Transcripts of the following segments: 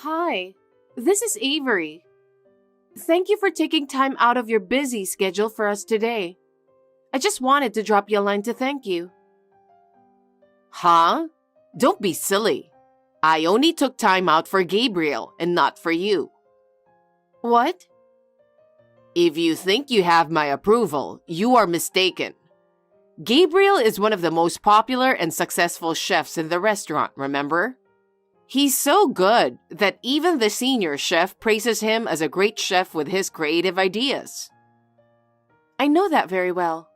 Hi, this is Avery. Thank you for taking time out of your busy schedule for us today. I just wanted to drop you a line to thank you. Huh? Don't be silly. I only took time out for Gabriel and not for you. What? If you think you have my approval, you are mistaken. Gabriel is one of the most popular and successful chefs in the restaurant, remember? He's so good that even the senior chef praises him as a great chef with his creative ideas. I know that very well.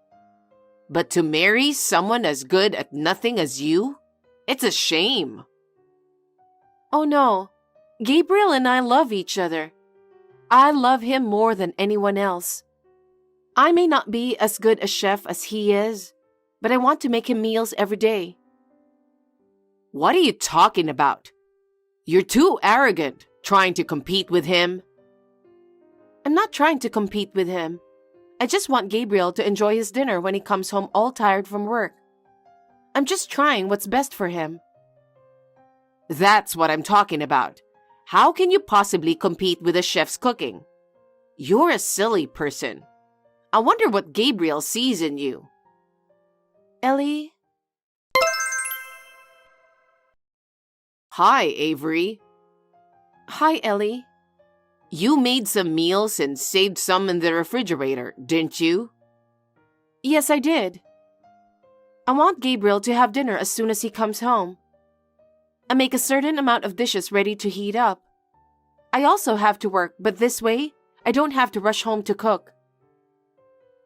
But to marry someone as good at nothing as you? It's a shame. Oh no, Gabriel and I love each other. I love him more than anyone else. I may not be as good a chef as he is, but I want to make him meals every day. What are you talking about? You're too arrogant, trying to compete with him. I'm not trying to compete with him. I just want Gabriel to enjoy his dinner when he comes home all tired from work. I'm just trying what's best for him. That's what I'm talking about. How can you possibly compete with a chef's cooking? You're a silly person. I wonder what Gabriel sees in you. Ellie? Hi, Avery. Hi, Ellie. You made some meals and saved some in the refrigerator, didn't you? Yes, I did. I want Gabriel to have dinner as soon as he comes home. I make a certain amount of dishes ready to heat up. I also have to work, but this way, I don't have to rush home to cook.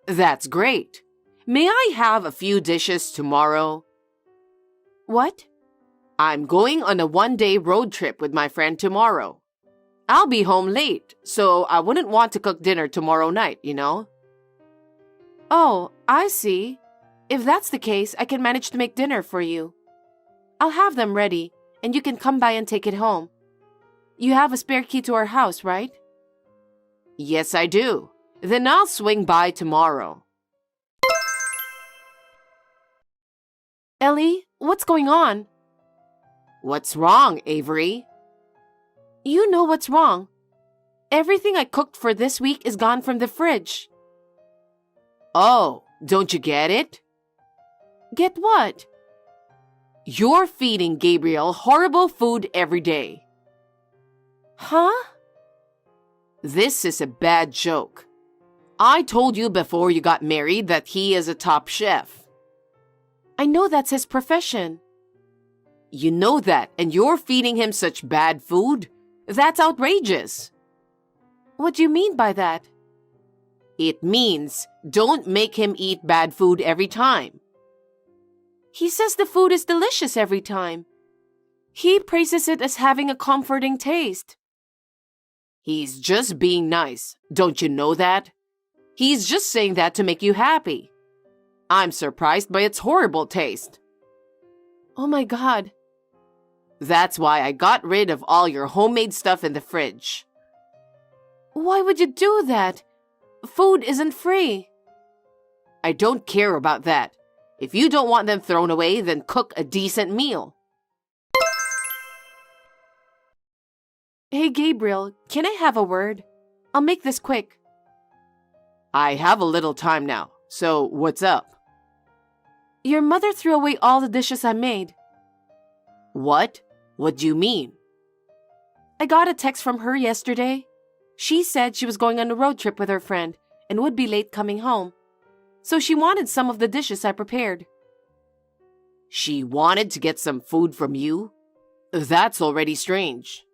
That's great. May I have a few dishes tomorrow? What? I'm going on a one-day road trip with my friend tomorrow. I'll be home late, so I wouldn't want to cook dinner tomorrow night, you know? Oh, I see. If that's the case, I can manage to make dinner for you. I'll have them ready, and you can come by and take it home. You have a spare key to our house, right? Yes, I do. Then I'll swing by tomorrow. Ellie, what's going on? What's wrong, Avery? You know what's wrong. Everything I cooked for this week is gone from the fridge. Oh, don't you get it? Get what? You're feeding Gabriel horrible food every day. Huh? This is a bad joke. I told you before you got married that he is a top chef. I know that's his profession. You know that, and you're feeding him such bad food? That's outrageous. What do you mean by that? It means don't make him eat bad food every time. He says the food is delicious every time. He praises it as having a comforting taste. He's just being nice. Don't you know that? He's just saying that to make you happy. I'm surprised by its horrible taste. Oh my God. That's why I got rid of all your homemade stuff in the fridge. Why would you do that? Food isn't free. I don't care about that. If you don't want them thrown away, then cook a decent meal. Hey, Gabriel, can I have a word? I'll make this quick. I have a little time now, so what's up? Your mother threw away all the dishes I made. What? What do you mean? I got a text from her yesterday. She said she was going on a road trip with her friend and would be late coming home. So she wanted some of the dishes I prepared. She wanted to get some food from you? That's already strange.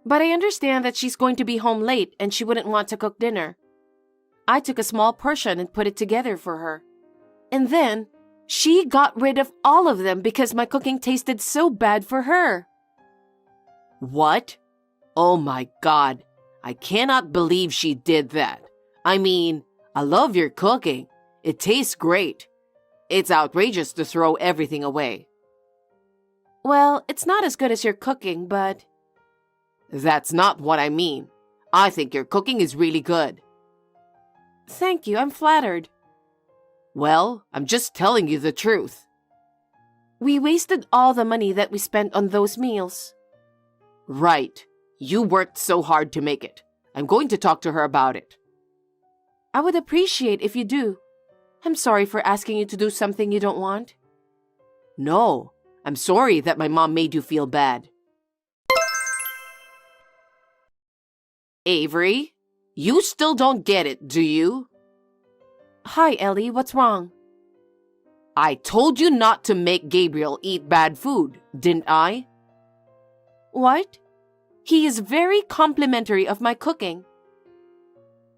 But I understand that she's going to be home late and she wouldn't want to cook dinner. I took a small portion and put it together for her. And then, she got rid of all of them because my cooking tasted so bad for her. What? Oh my God. I cannot believe she did that. I mean, I love your cooking. It tastes great. It's outrageous to throw everything away. Well, it's not as good as your cooking, but... That's not what I mean. I think your cooking is really good. Thank you, I'm flattered. Well, I'm just telling you the truth. We wasted all the money that we spent on those meals. Right. You worked so hard to make it. I'm going to talk to her about it. I would appreciate if you do. I'm sorry for asking you to do something you don't want. No, I'm sorry that my mom made you feel bad. Avery, you still don't get it, do you? Hi, Ellie. What's wrong? I told you not to make Gabriel eat bad food, didn't I? What? He is very complimentary of my cooking.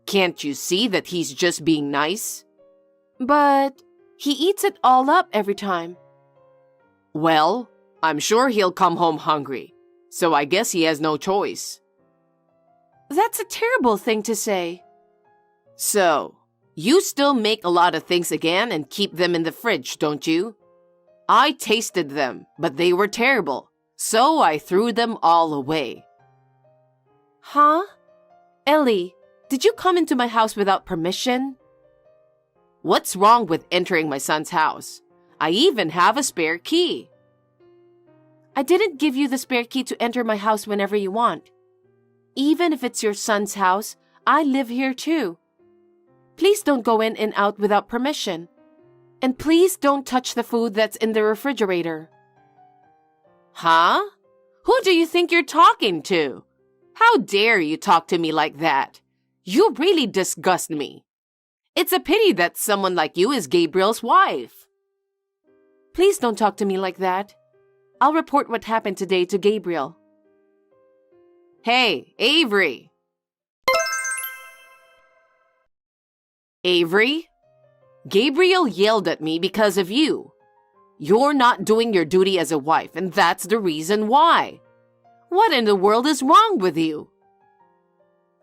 Can't you see that he's just being nice? But he eats it all up every time. Well, I'm sure he'll come home hungry, so I guess he has no choice. That's a terrible thing to say. So, you still make a lot of things again and keep them in the fridge, don't you? I tasted them, but they were terrible, so I threw them all away. Huh? Ellie, did you come into my house without permission? What's wrong with entering my son's house? I even have a spare key. I didn't give you the spare key to enter my house whenever you want. Even if it's your son's house, I live here too. Please don't go in and out without permission. And please don't touch the food that's in the refrigerator. Huh? Who do you think you're talking to? How dare you talk to me like that? You really disgust me. It's a pity that someone like you is Gabriel's wife. Please don't talk to me like that. I'll report what happened today to Gabriel. Hey, Avery. Avery? Gabriel yelled at me because of you. You're not doing your duty as a wife, and that's the reason why. What in the world is wrong with you?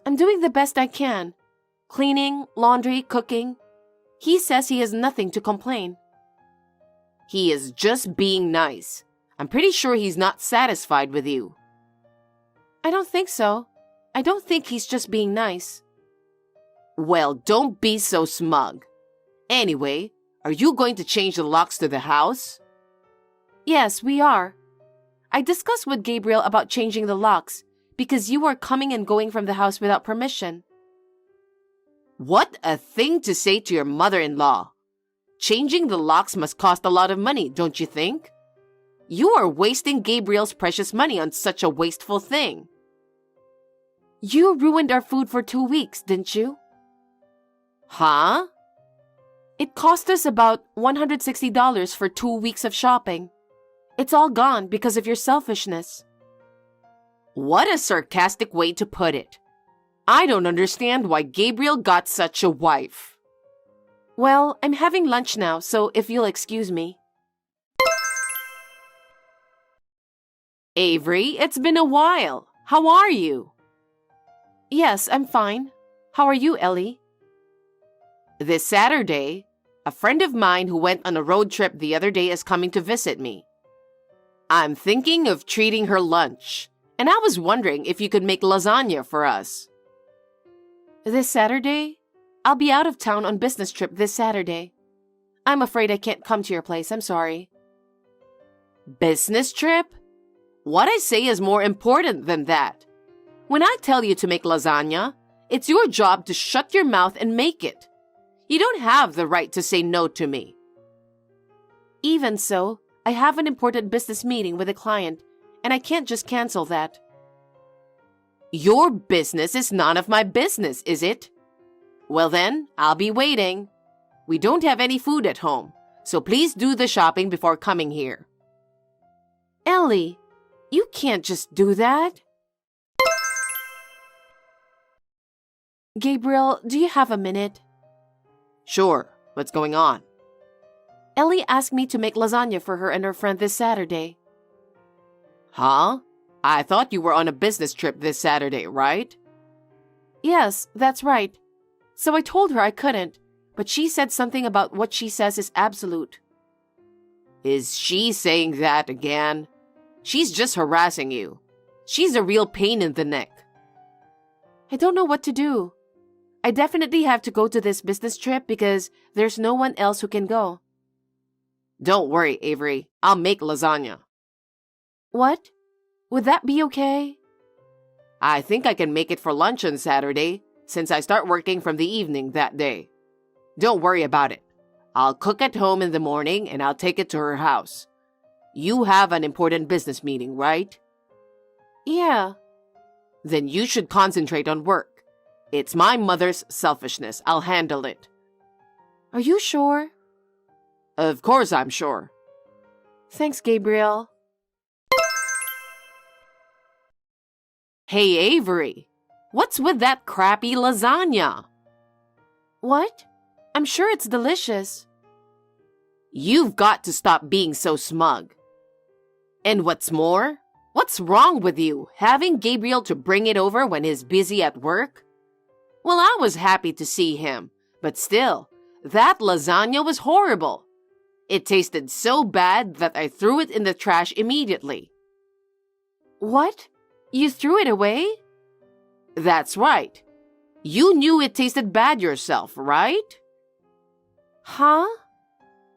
I'm doing the best I can. Cleaning, laundry, cooking. He says he has nothing to complain. He is just being nice. I'm pretty sure he's not satisfied with you. I don't think so. I don't think he's just being nice. Well, don't be so smug. Anyway, are you going to change the locks to the house? Yes, we are. I discussed with Gabriel about changing the locks because you are coming and going from the house without permission. What a thing to say to your mother-in-law. Changing the locks must cost a lot of money, don't you think? You are wasting Gabriel's precious money on such a wasteful thing. You ruined our food for 2 weeks, didn't you? Huh? It cost us about $160 for 2 weeks of shopping. It's all gone because of your selfishness. What a sarcastic way to put it. I don't understand why Gabriel got such a wife. Well, I'm having lunch now, so if you'll excuse me. Avery, it's been a while. How are you? Yes, I'm fine. How are you, Ellie? This Saturday, a friend of mine who went on a road trip the other day is coming to visit me. I'm thinking of treating her lunch, and I was wondering if you could make lasagna for us. This Saturday? I'll be out of town on business trip this Saturday. I'm afraid I can't come to your place. I'm sorry. Business trip? What I say is more important than that. When I tell you to make lasagna, it's your job to shut your mouth and make it. You don't have the right to say no to me. Even so, I have an important business meeting with a client, and I can't just cancel that. Your business is none of my business, is it? Well then, I'll be waiting. We don't have any food at home, so please do the shopping before coming here. Ellie, you can't just do that. Gabriel, do you have a minute? Sure. What's going on? Ellie asked me to make lasagna for her and her friend this Saturday. Huh? I thought you were on a business trip this Saturday, right? Yes, that's right. So I told her I couldn't, but she said something about what she says is absolute. Is she saying that again? She's just harassing you. She's a real pain in the neck. I don't know what to do. I definitely have to go to this business trip because there's no one else who can go. Don't worry, Avery. I'll make lasagna. What? Would that be okay? I think I can make it for lunch on Saturday, since I start working from the evening that day. Don't worry about it. I'll cook at home in the morning and I'll take it to her house. You have an important business meeting, right? Yeah. Then you should concentrate on work. It's my mother's selfishness. I'll handle it. Are you sure? Of course I'm sure. Thanks, Gabriel. Hey, Avery. What's with that crappy lasagna? What? I'm sure it's delicious. You've got to stop being so smug. And what's more, what's wrong with you, having Gabriel to bring it over when he's busy at work? Well, I was happy to see him, but still, that lasagna was horrible. It tasted so bad that I threw it in the trash immediately. What? You threw it away? That's right. You knew it tasted bad yourself, right? Huh?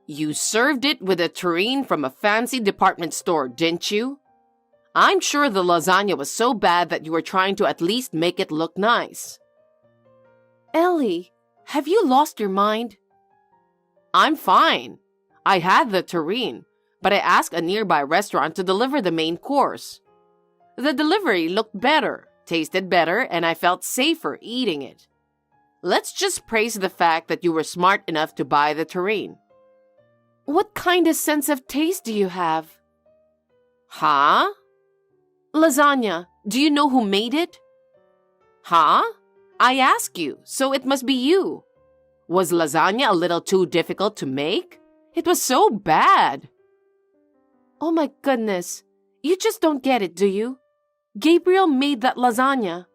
You served it with a tureen from a fancy department store, didn't you? I'm sure the lasagna was so bad that you were trying to at least make it look nice. Ellie, have you lost your mind? I'm fine. I had the tureen, but I asked a nearby restaurant to deliver the main course. The delivery looked better, tasted better, and I felt safer eating it. Let's just praise the fact that you were smart enough to buy the tureen. What kind of sense of taste do you have? Huh? Lasagna, do you know who made it? Huh? I ask you, so it must be you. Was lasagna a little too difficult to make? It was so bad. Oh my goodness, you just don't get it, do you? Gabriel made that lasagna.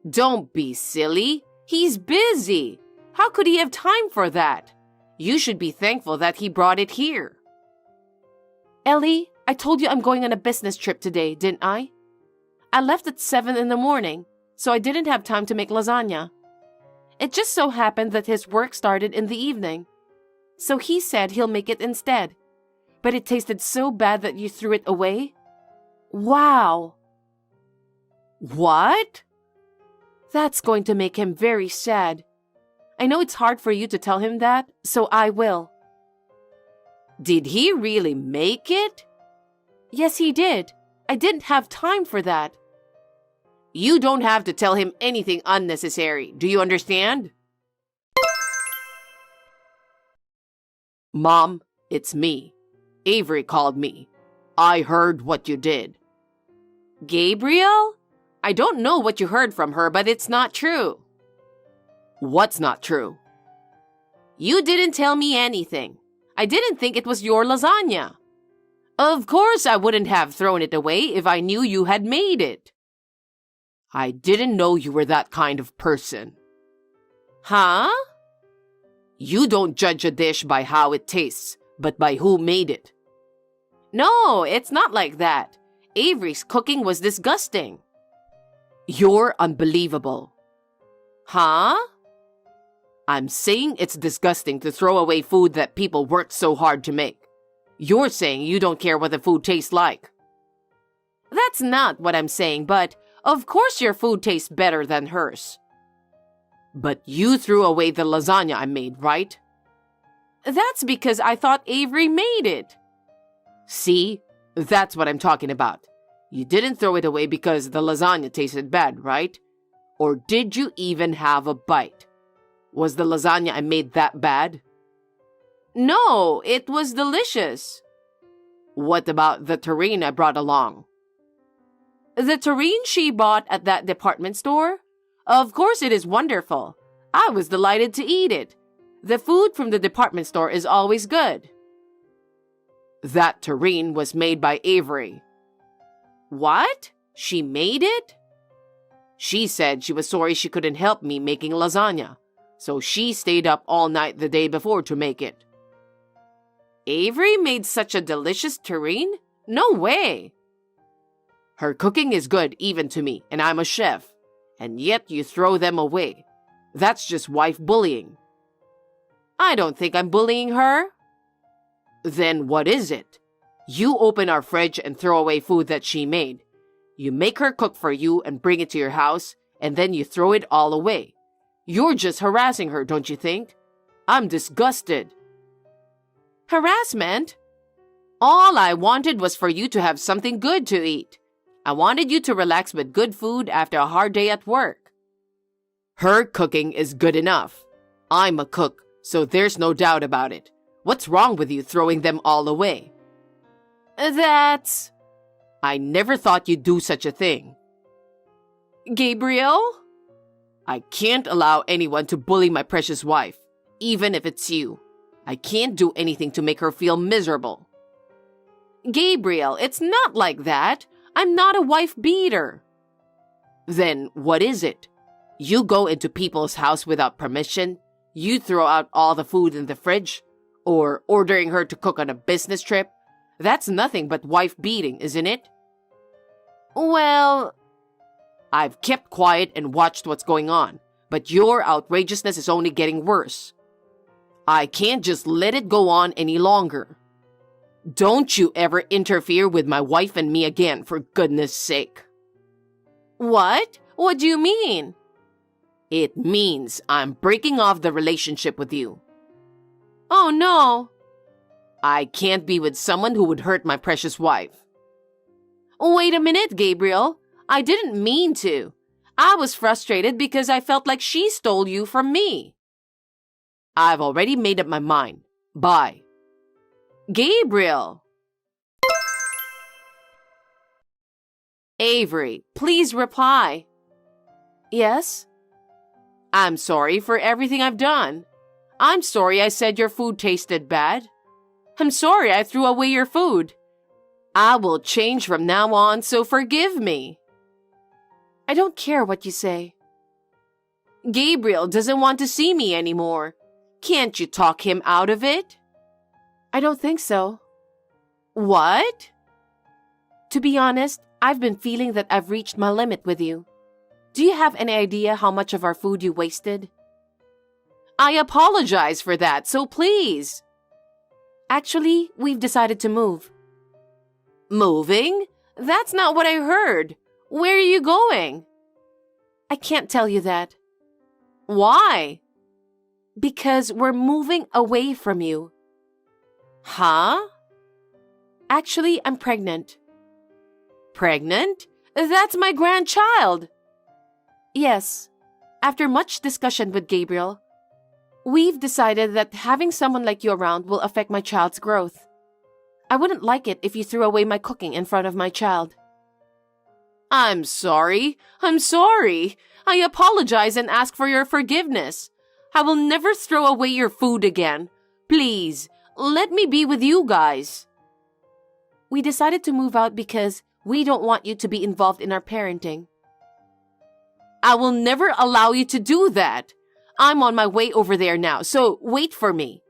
Don't be silly. He's busy. How could he have time for that? You should be thankful that he brought it here. Ellie, I told you I'm going on a business trip today, didn't I? I left at 7 in the morning, so I didn't have time to make lasagna. It just so happened that his work started in the evening. So he said he'll make it instead. But it tasted so bad that you threw it away? Wow! What? That's going to make him very sad. I know it's hard for you to tell him that, so I will. Did he really make it? Yes, he did. I didn't have time for that. You don't have to tell him anything unnecessary. Do you understand? Mom, it's me. Avery called me. I heard what you did. Gabriel? I don't know what you heard from her, but it's not true. What's not true? You didn't tell me anything. I didn't think it was your lasagna. Of course I wouldn't have thrown it away if I knew you had made it. I didn't know you were that kind of person. Huh? You don't judge a dish by how it tastes, but by who made it. No, it's not like that. Avery's cooking was disgusting. You're unbelievable. Huh? I'm saying it's disgusting to throw away food that people worked so hard to make. You're saying you don't care what the food tastes like. That's not what I'm saying, but of course your food tastes better than hers. But you threw away the lasagna I made, right? That's because I thought Avery made it. See? That's what I'm talking about. You didn't throw it away because the lasagna tasted bad, right? Or did you even have a bite? Was the lasagna I made that bad? No, it was delicious. What about the tureen I brought along? The tureen she bought at that department store? Of course it is wonderful. I was delighted to eat it. The food from the department store is always good. That tureen was made by Avery. What? She made it? She said she was sorry she couldn't help me making lasagna, so she stayed up all night the day before to make it. Avery made such a delicious tureen? No way! Her cooking is good even to me, and I'm a chef. And yet you throw them away. That's just wife bullying. I don't think I'm bullying her. Then what is it? You open our fridge and throw away food that she made. You make her cook for you and bring it to your house, and then you throw it all away. You're just harassing her, don't you think? I'm disgusted. Harassment? All I wanted was for you to have something good to eat. I wanted you to relax with good food after a hard day at work. Her cooking is good enough. I'm a cook, so there's no doubt about it. What's wrong with you throwing them all away? That's... I never thought you'd do such a thing. Gabriel? I can't allow anyone to bully my precious wife, even if it's you. I can't do anything to make her feel miserable. Gabriel, it's not like that. I'm not a wife beater. Then what is it? You go into people's house without permission? You throw out all the food in the fridge? Or ordering her to cook on a business trip? That's nothing but wife beating, isn't it? Well... I've kept quiet and watched what's going on, but your outrageousness is only getting worse. I can't just let it go on any longer. Don't you ever interfere with my wife and me again, for goodness sake. What? What do you mean? It means I'm breaking off the relationship with you. Oh no. I can't be with someone who would hurt my precious wife. Wait a minute, Gabriel. I didn't mean to. I was frustrated because I felt like she stole you from me. I've already made up my mind. Bye. Gabriel! Avery, please reply. Yes? I'm sorry for everything I've done. I'm sorry I said your food tasted bad. I'm sorry I threw away your food. I will change from now on, so forgive me. I don't care what you say. Gabriel doesn't want to see me anymore. Can't you talk him out of it? I don't think so. What? To be honest, I've been feeling that I've reached my limit with you. Do you have any idea how much of our food you wasted? I apologize for that, so please. Actually, we've decided to move. Moving? That's not what I heard. Where are you going? I can't tell you that. Why? Because we're moving away from you. Huh? Actually, I'm pregnant. Pregnant? That's my grandchild. Yes. After much discussion with Gabriel, we've decided that having someone like you around will affect my child's growth. I wouldn't like it if you threw away my cooking in front of my child. I'm sorry. I apologize and ask for your forgiveness. I will never throw away your food again. Please, let me be with you guys. We decided to move out because we don't want you to be involved in our parenting. I will never allow you to do that. I'm on my way over there now, so wait for me.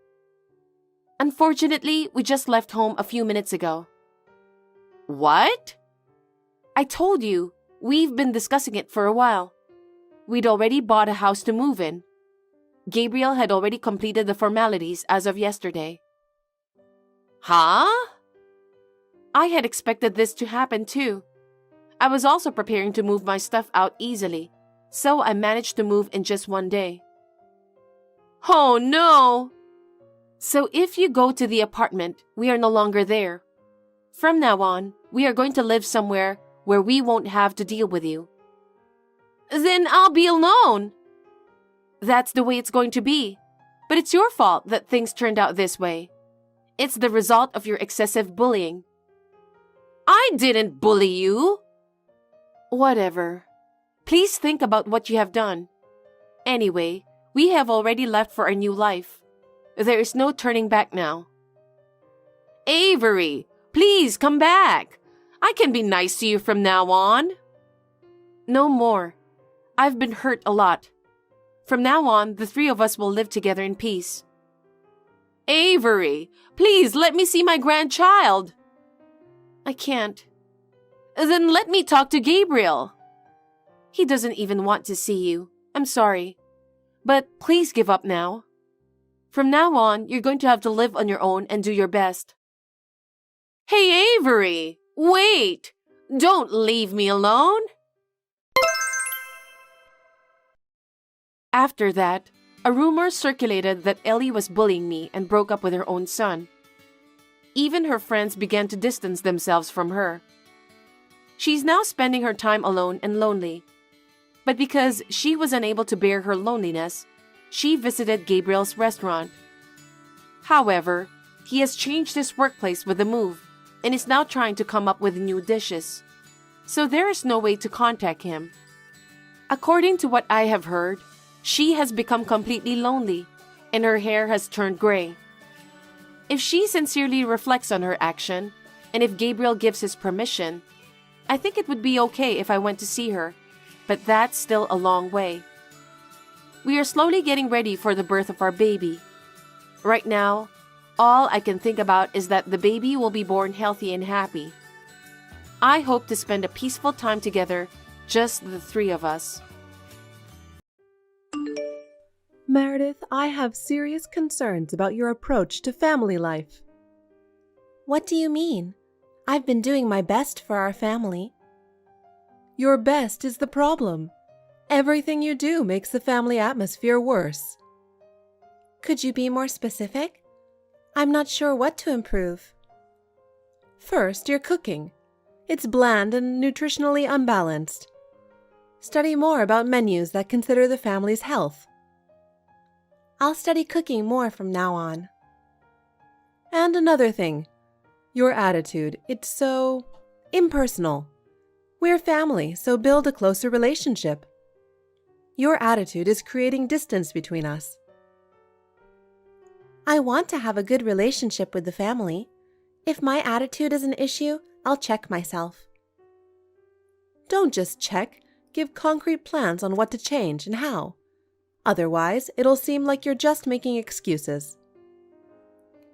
Unfortunately, we just left home a few minutes ago. What? I told you, we've been discussing it for a while. We'd already bought a house to move in. Gabriel had already completed the formalities as of yesterday. Huh? I had expected this to happen too. I was also preparing to move my stuff out easily, so I managed to move in just one day. Oh no! So if you go to the apartment, we are no longer there. From now on, we are going to live somewhere where we won't have to deal with you. Then I'll be alone. That's the way it's going to be. But it's your fault that things turned out this way. It's the result of your excessive bullying. I didn't bully you. Whatever. Please think about what you have done. Anyway, we have already left for a new life. There is no turning back now. Avery, please come back. I can be nice to you from now on. No more. I've been hurt a lot. From now on, the three of us will live together in peace. Avery, please let me see my grandchild. I can't. Then let me talk to Gabriel. He doesn't even want to see you. I'm sorry. But please give up now. From now on, you're going to have to live on your own and do your best. Hey, Avery, wait. Don't leave me alone! After that, a rumor circulated that Ellie was bullying me and broke up with her own son. Even her friends began to distance themselves from her. She's now spending her time alone and lonely. But because she was unable to bear her loneliness, she visited Gabriel's restaurant. However, he has changed his workplace with the move and is now trying to come up with new dishes. So there is no way to contact him. According to what I have heard, she has become completely lonely and her hair has turned gray. If she sincerely reflects on her action, and if Gabriel gives his permission, I think it would be okay if I went to see her, but that's still a long way. We are slowly getting ready for the birth of our baby. Right now, all I can think about is that the baby will be born healthy and happy. I hope to spend a peaceful time together, just the three of us. Meredith, I have serious concerns about your approach to family life. What do you mean? I've been doing my best for our family. Your best is the problem. Everything you do makes the family atmosphere worse. Could you be more specific? I'm not sure what to improve. First, your cooking. It's bland and nutritionally unbalanced. Study more about menus that consider the family's health. I'll study cooking more from now on. And another thing, your attitude. It's so impersonal. We're family, so build a closer relationship. Your attitude is creating distance between us. I want to have a good relationship with the family. If my attitude is an issue, I'll check myself. Don't just check, give concrete plans on what to change and how. Otherwise, it'll seem like you're just making excuses.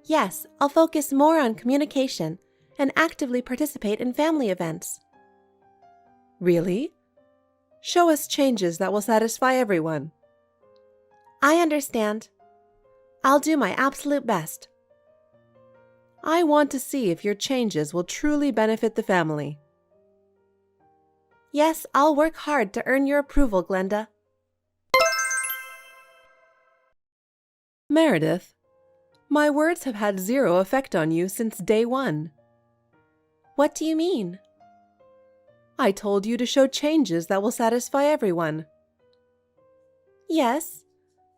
Yes, I'll focus more on communication and actively participate in family events. Really? Show us changes that will satisfy everyone. I understand. I'll do my absolute best. I want to see if your changes will truly benefit the family. Yes, I'll work hard to earn your approval, Glenda. Meredith, my words have had zero effect on you since day one. What do you mean? I told you to show changes that will satisfy everyone. Yes.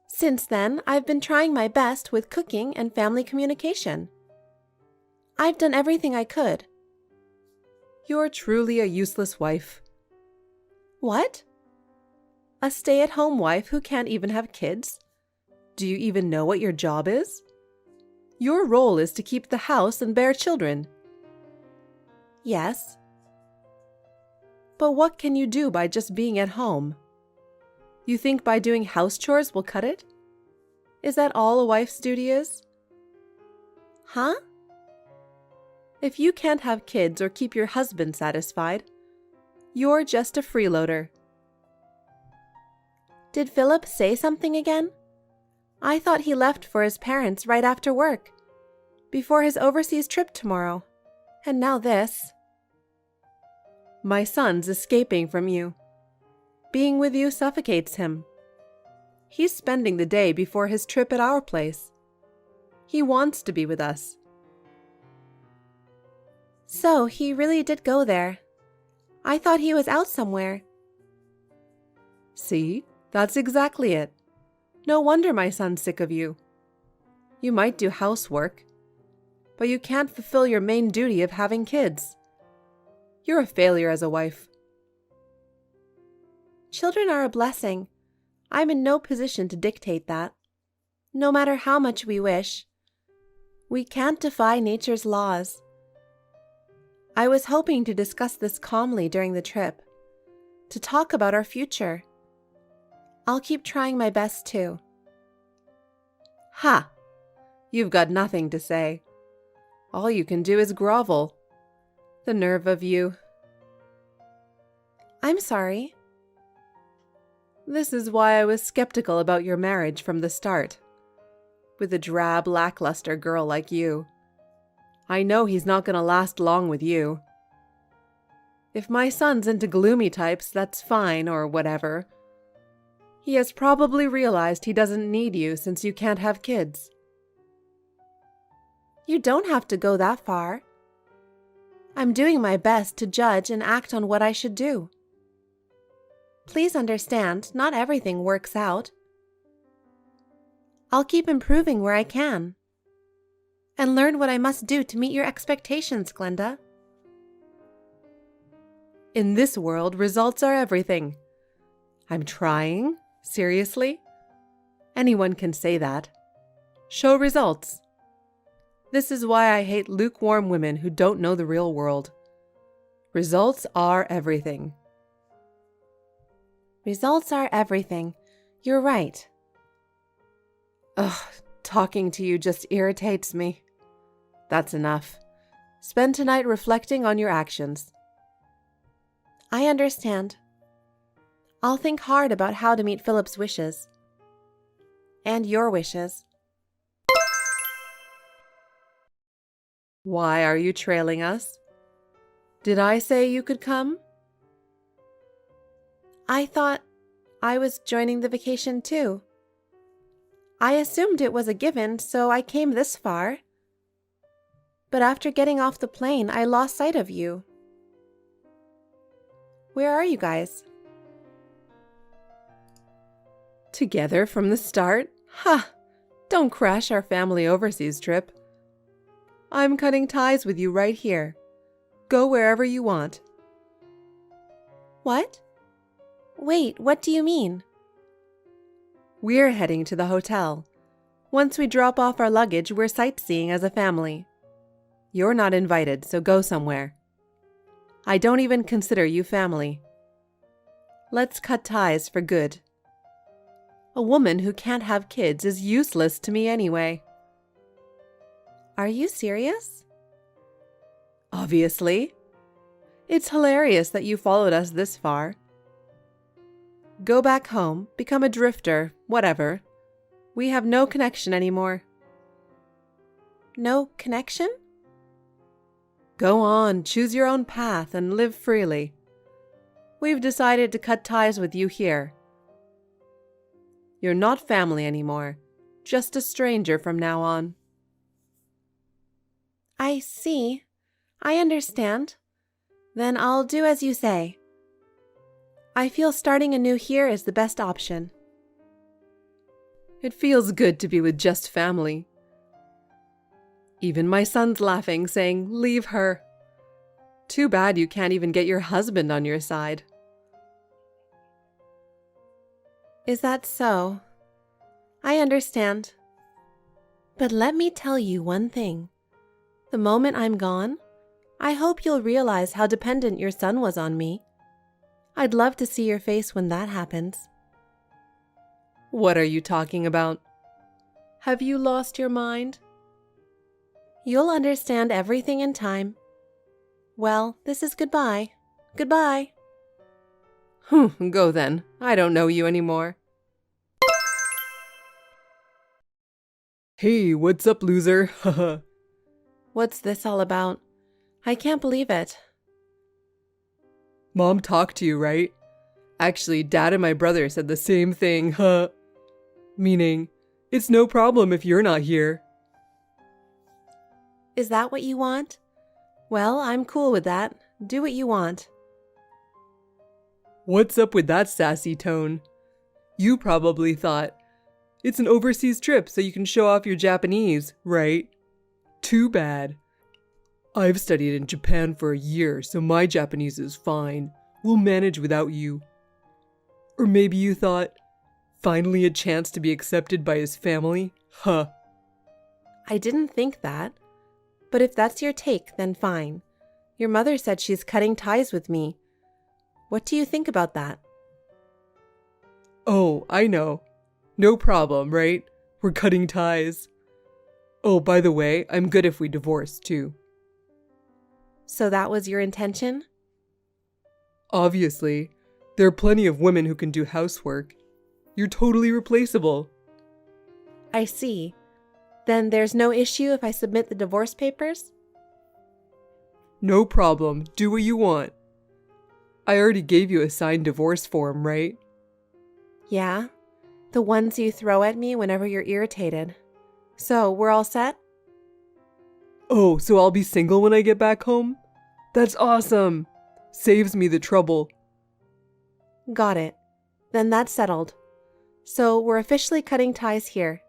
Since then, I've been trying my best with cooking and family communication. I've done everything I could. You're truly a useless wife. What? A stay-at-home wife who can't even have kids? Do you even know what your job is? Your role is to keep the house and bear children. Yes. But what can you do by just being at home? You think by doing house chores will cut it? Is that all a wife's duty is? Huh? If you can't have kids or keep your husband satisfied, you're just a freeloader. Did Philip say something again? I thought he left for his parents right after work, before his overseas trip tomorrow, and now this. My son's escaping from you. Being with you suffocates him. He's spending the day before his trip at our place. He wants to be with us. So he really did go there. I thought he was out somewhere. See, that's exactly it. No wonder my son's sick of you. You might do housework, but you can't fulfill your main duty of having kids. You're a failure as a wife. Children are a blessing. I'm in no position to dictate that. No matter how much we wish, we can't defy nature's laws. I was hoping to discuss this calmly during the trip, to talk about our future. I'll keep trying my best too. Ha! You've got nothing to say. All you can do is grovel. The nerve of you. I'm sorry. This is why I was skeptical about your marriage from the start. With a drab, lackluster girl like you. I know he's not going to last long with you. If my son's into gloomy types, that's fine or whatever. He has probably realized he doesn't need you since you can't have kids. You don't have to go that far. I'm doing my best to judge and act on what I should do. Please understand, not everything works out. I'll keep improving where I can. And learn what I must do to meet your expectations, Glenda. In this world, results are everything. I'm trying? Seriously? Anyone can say that. Show results. This is why I hate lukewarm women who don't know the real world. Results are everything. Results are everything. You're right. Ugh, talking to you just irritates me. That's enough. Spend tonight reflecting on your actions. I understand. I'll think hard about how to meet Philip's wishes. And your wishes. Why are you trailing us? Did I say you could come? I thought I was joining the vacation too. I assumed it was a given, so I came this far. But after getting off the plane, I lost sight of you. Where are you guys? Together from the start? Ha! Don't crash our family overseas trip. I'm cutting ties with you right here. Go wherever you want. What? Wait, what do you mean? We're heading to the hotel. Once we drop off our luggage, we're sightseeing as a family. You're not invited, so go somewhere. I don't even consider you family. Let's cut ties for good. A woman who can't have kids is useless to me anyway. Are you serious? Obviously. It's hilarious that you followed us this far. Go back home, become a drifter, whatever. We have no connection anymore. No connection? Go on, choose your own path and live freely. We've decided to cut ties with you here. You're not family anymore, just a stranger from now on. I see. I understand. Then I'll do as you say. I feel starting anew here is the best option. It feels good to be with just family. Even my son's laughing, saying, "Leave her." Too bad you can't even get your husband on your side. Is that so? I understand. But let me tell you one thing. The moment I'm gone, I hope you'll realize how dependent your son was on me. I'd love to see your face when that happens. What are you talking about? Have you lost your mind? You'll understand everything in time. Well, this is goodbye. Goodbye. Go then. I don't know you anymore. Hey, what's up, loser? Haha. What's this all about? I can't believe it. Mom talked to you, right? Actually, Dad and my brother said the same thing, huh? Meaning, it's no problem if you're not here. Is that what you want? Well, I'm cool with that. Do what you want. What's up with that sassy tone? You probably thought, it's an overseas trip so you can show off your Japanese, right? Too bad. I've studied in Japan for a year, so my Japanese is fine. We'll manage without you. Or maybe you thought, finally a chance to be accepted by his family? Huh. I didn't think that. But if that's your take, then fine. Your mother said she's cutting ties with me. What do you think about that? Oh, I know. No problem, right? We're cutting ties. Oh, by the way, I'm good if we divorce, too. So that was your intention? Obviously. There are plenty of women who can do housework. You're totally replaceable. I see. Then there's no issue if I submit the divorce papers? No problem. Do what you want. I already gave you a signed divorce form, right? Yeah, the ones you throw at me whenever you're irritated. So, we're all set? Oh, so I'll be single when I get back home? That's awesome! Saves me the trouble. Got it. Then that's settled. So, we're officially cutting ties here.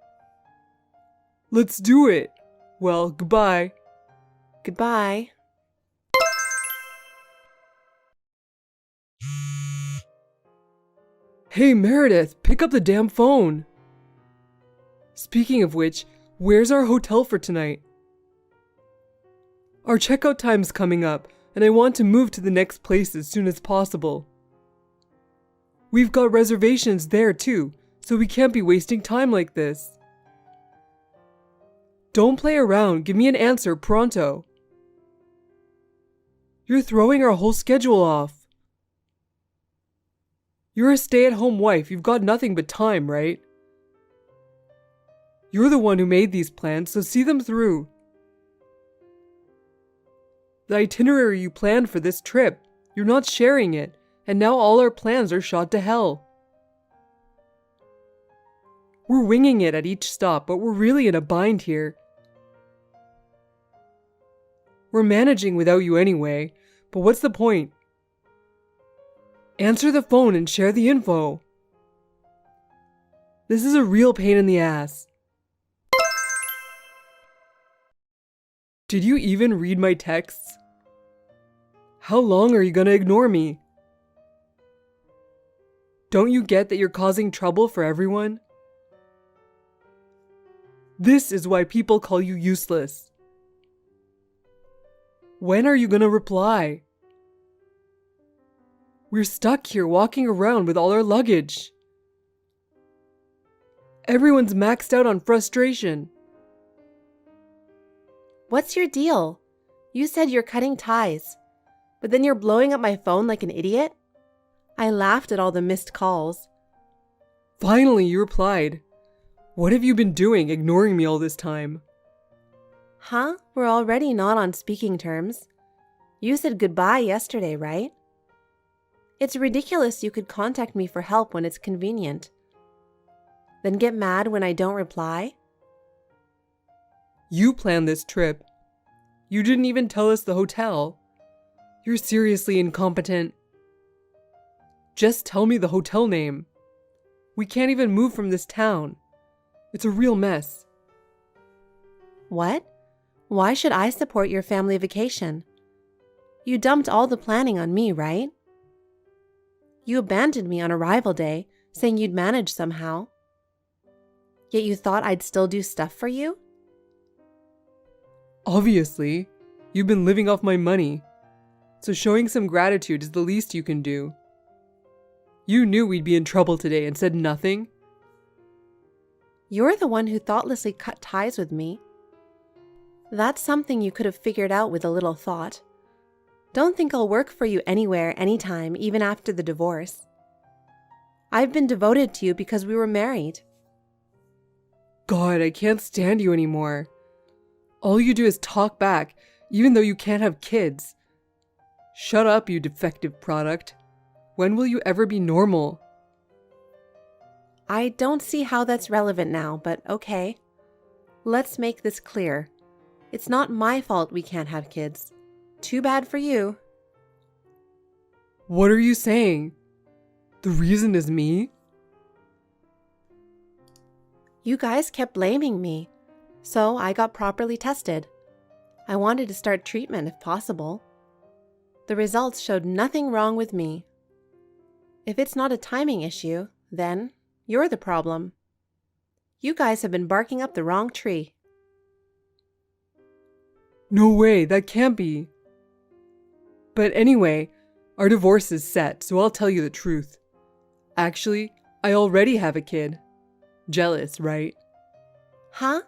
Let's do it! Well, goodbye. Goodbye. Hey Meredith, pick up the damn phone! Speaking of which, where's our hotel for tonight? Our checkout time's coming up, and I want to move to the next place as soon as possible. We've got reservations there too, so we can't be wasting time like this. Don't play around, give me an answer pronto. You're throwing our whole schedule off. You're a stay-at-home wife, you've got nothing but time, right? You're the one who made these plans, so see them through. The itinerary you planned for this trip, you're not sharing it, and now all our plans are shot to hell. We're winging it at each stop, but we're really in a bind here. We're managing without you anyway, but what's the point? Answer the phone and share the info. This is a real pain in the ass. Did you even read my texts? How long are you gonna ignore me? Don't you get that you're causing trouble for everyone? This is why people call you useless. When are you gonna reply? We're stuck here walking around with all our luggage. Everyone's maxed out on frustration. What's your deal? You said you're cutting ties, but then you're blowing up my phone like an idiot? I laughed at all the missed calls. Finally, you replied. What have you been doing, ignoring me all this time? Huh? We're already not on speaking terms. You said goodbye yesterday, right? It's ridiculous you could contact me for help when it's convenient. Then get mad when I don't reply? You planned this trip. You didn't even tell us the hotel. You're seriously incompetent. Just tell me the hotel name. We can't even move from this town. It's a real mess. What? Why should I support your family vacation? You dumped all the planning on me, right? You abandoned me on arrival day, saying you'd manage somehow. Yet you thought I'd still do stuff for you? Obviously, you've been living off my money, so showing some gratitude is the least you can do. You knew we'd be in trouble today and said nothing? You're the one who thoughtlessly cut ties with me. That's something you could have figured out with a little thought. Don't think I'll work for you anywhere, anytime, even after the divorce. I've been devoted to you because we were married. God, I can't stand you anymore. All you do is talk back, even though you can't have kids. Shut up, you defective product. When will you ever be normal? I don't see how that's relevant now, but okay. Let's make this clear. It's not my fault we can't have kids. Too bad for you. What are you saying? The reason is me? You guys kept blaming me, so I got properly tested. I wanted to start treatment if possible. The results showed nothing wrong with me. If it's not a timing issue, then you're the problem. You guys have been barking up the wrong tree. No way, that can't be. But anyway, our divorce is set, so I'll tell you the truth. Actually, I already have a kid. Jealous, right? Huh?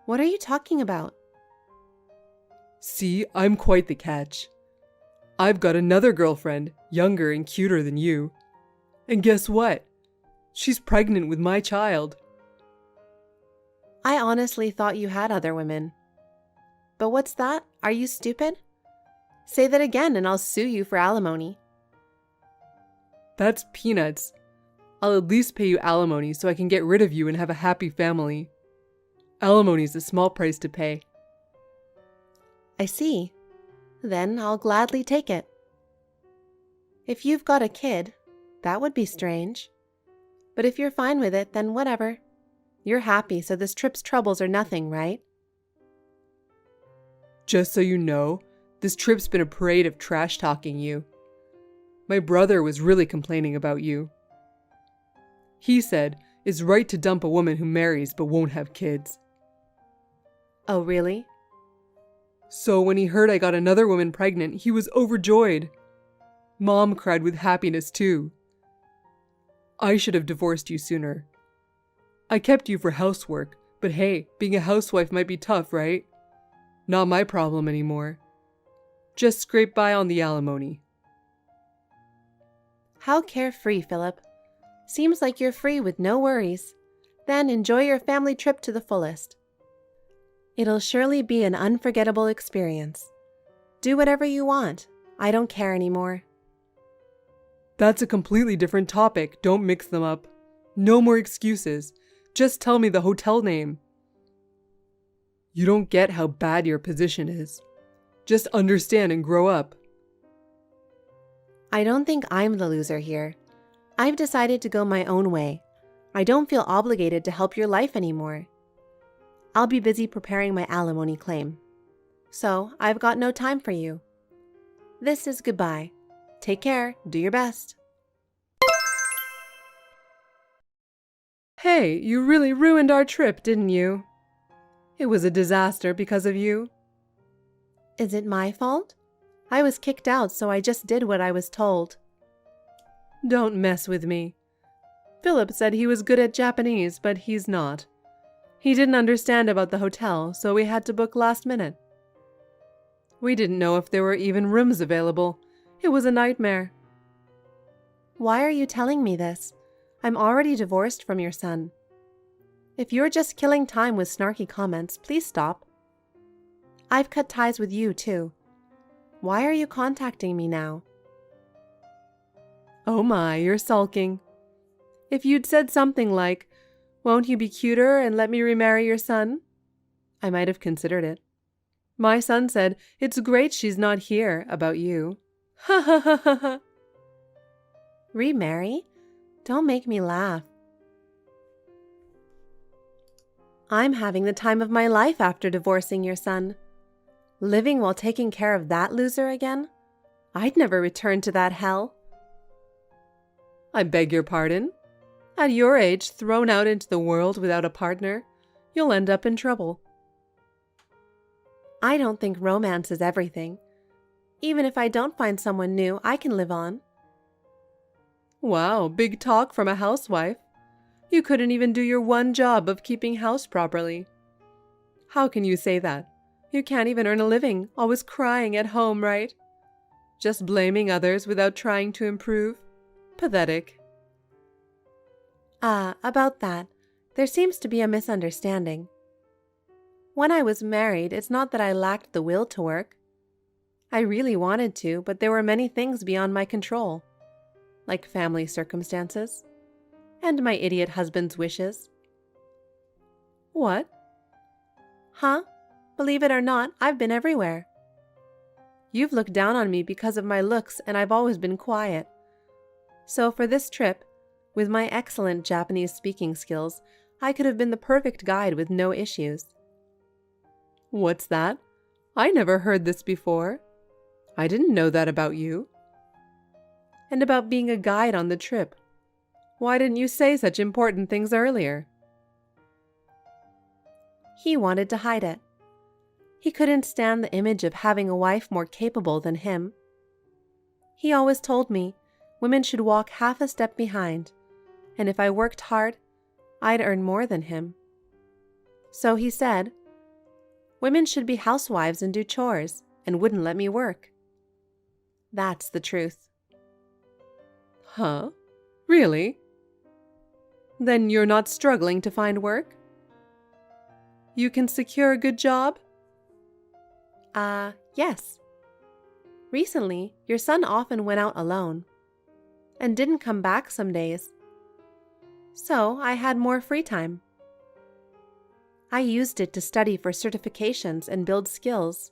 What are you talking about? See, I'm quite the catch. I've got another girlfriend, younger and cuter than you. And guess what? She's pregnant with my child. I honestly thought you had other women. But what's that? Are you stupid? Say that again and I'll sue you for alimony. That's peanuts. I'll at least pay you alimony so I can get rid of you and have a happy family. Alimony's a small price to pay. I see. Then I'll gladly take it. If you've got a kid, that would be strange. But if you're fine with it, then whatever. You're happy, so this trip's troubles are nothing, right? Just so you know, this trip's been a parade of trash-talking you. My brother was really complaining about you. He said it's right to dump a woman who marries but won't have kids. Oh, really? So when he heard I got another woman pregnant, he was overjoyed. Mom cried with happiness too. I should have divorced you sooner. I kept you for housework, but hey, being a housewife might be tough, right? Not my problem anymore. Just scrape by on the alimony. How carefree, Philip. Seems like you're free with no worries. Then enjoy your family trip to the fullest. It'll surely be an unforgettable experience. Do whatever you want. I don't care anymore. That's a completely different topic. Don't mix them up. No more excuses. Just tell me the hotel name. You don't get how bad your position is. Just understand and grow up. I don't think I'm the loser here. I've decided to go my own way. I don't feel obligated to help your life anymore. I'll be busy preparing my alimony claim. So I've got no time for you. This is goodbye. Take care. Do your best. Hey, you really ruined our trip, didn't you? It was a disaster because of you. Is it my fault? I was kicked out, so I just did what I was told. Don't mess with me. Philip said he was good at Japanese, but he's not. He didn't understand about the hotel, so we had to book last minute. We didn't know if there were even rooms available. It was a nightmare. Why are you telling me this? I'm already divorced from your son. If you're just killing time with snarky comments, please stop. I've cut ties with you, too. Why are you contacting me now? Oh my, you're sulking. If you'd said something like, "Won't you be cuter and let me remarry your son?" I might have considered it. My son said, "It's great she's not here," about you. Ha ha ha ha ha. Remarry? Don't make me laugh. I'm having the time of my life after divorcing your son. Living while taking care of that loser again? I'd never return to that hell. I beg your pardon? At your age, thrown out into the world without a partner, you'll end up in trouble. I don't think romance is everything. Even if I don't find someone new, I can live on. Wow, big talk from a housewife. You couldn't even do your one job of keeping house properly. How can you say that? You can't even earn a living, always crying at home, right? Just blaming others without trying to improve. Pathetic. About that, there seems to be a misunderstanding. When I was married, it's not that I lacked the will to work. I really wanted to, but there were many things beyond my control, like family circumstances, and my idiot husband's wishes. What? Huh? Believe it or not, I've been everywhere. You've looked down on me because of my looks, and I've always been quiet. So for this trip, with my excellent Japanese speaking skills, I could have been the perfect guide with no issues. What's that? I never heard this before. I didn't know that about you. And about being a guide on the trip. Why didn't you say such important things earlier? He wanted to hide it. He couldn't stand the image of having a wife more capable than him. He always told me women should walk half a step behind, and if I worked hard, I'd earn more than him. So he said, women should be housewives and do chores, and wouldn't let me work. That's the truth. Huh? Really? Then you're not struggling to find work? You can secure a good job? Yes. Recently, your son often went out alone. and didn't come back some days. So I had more free time. I used it to study for certifications and build skills.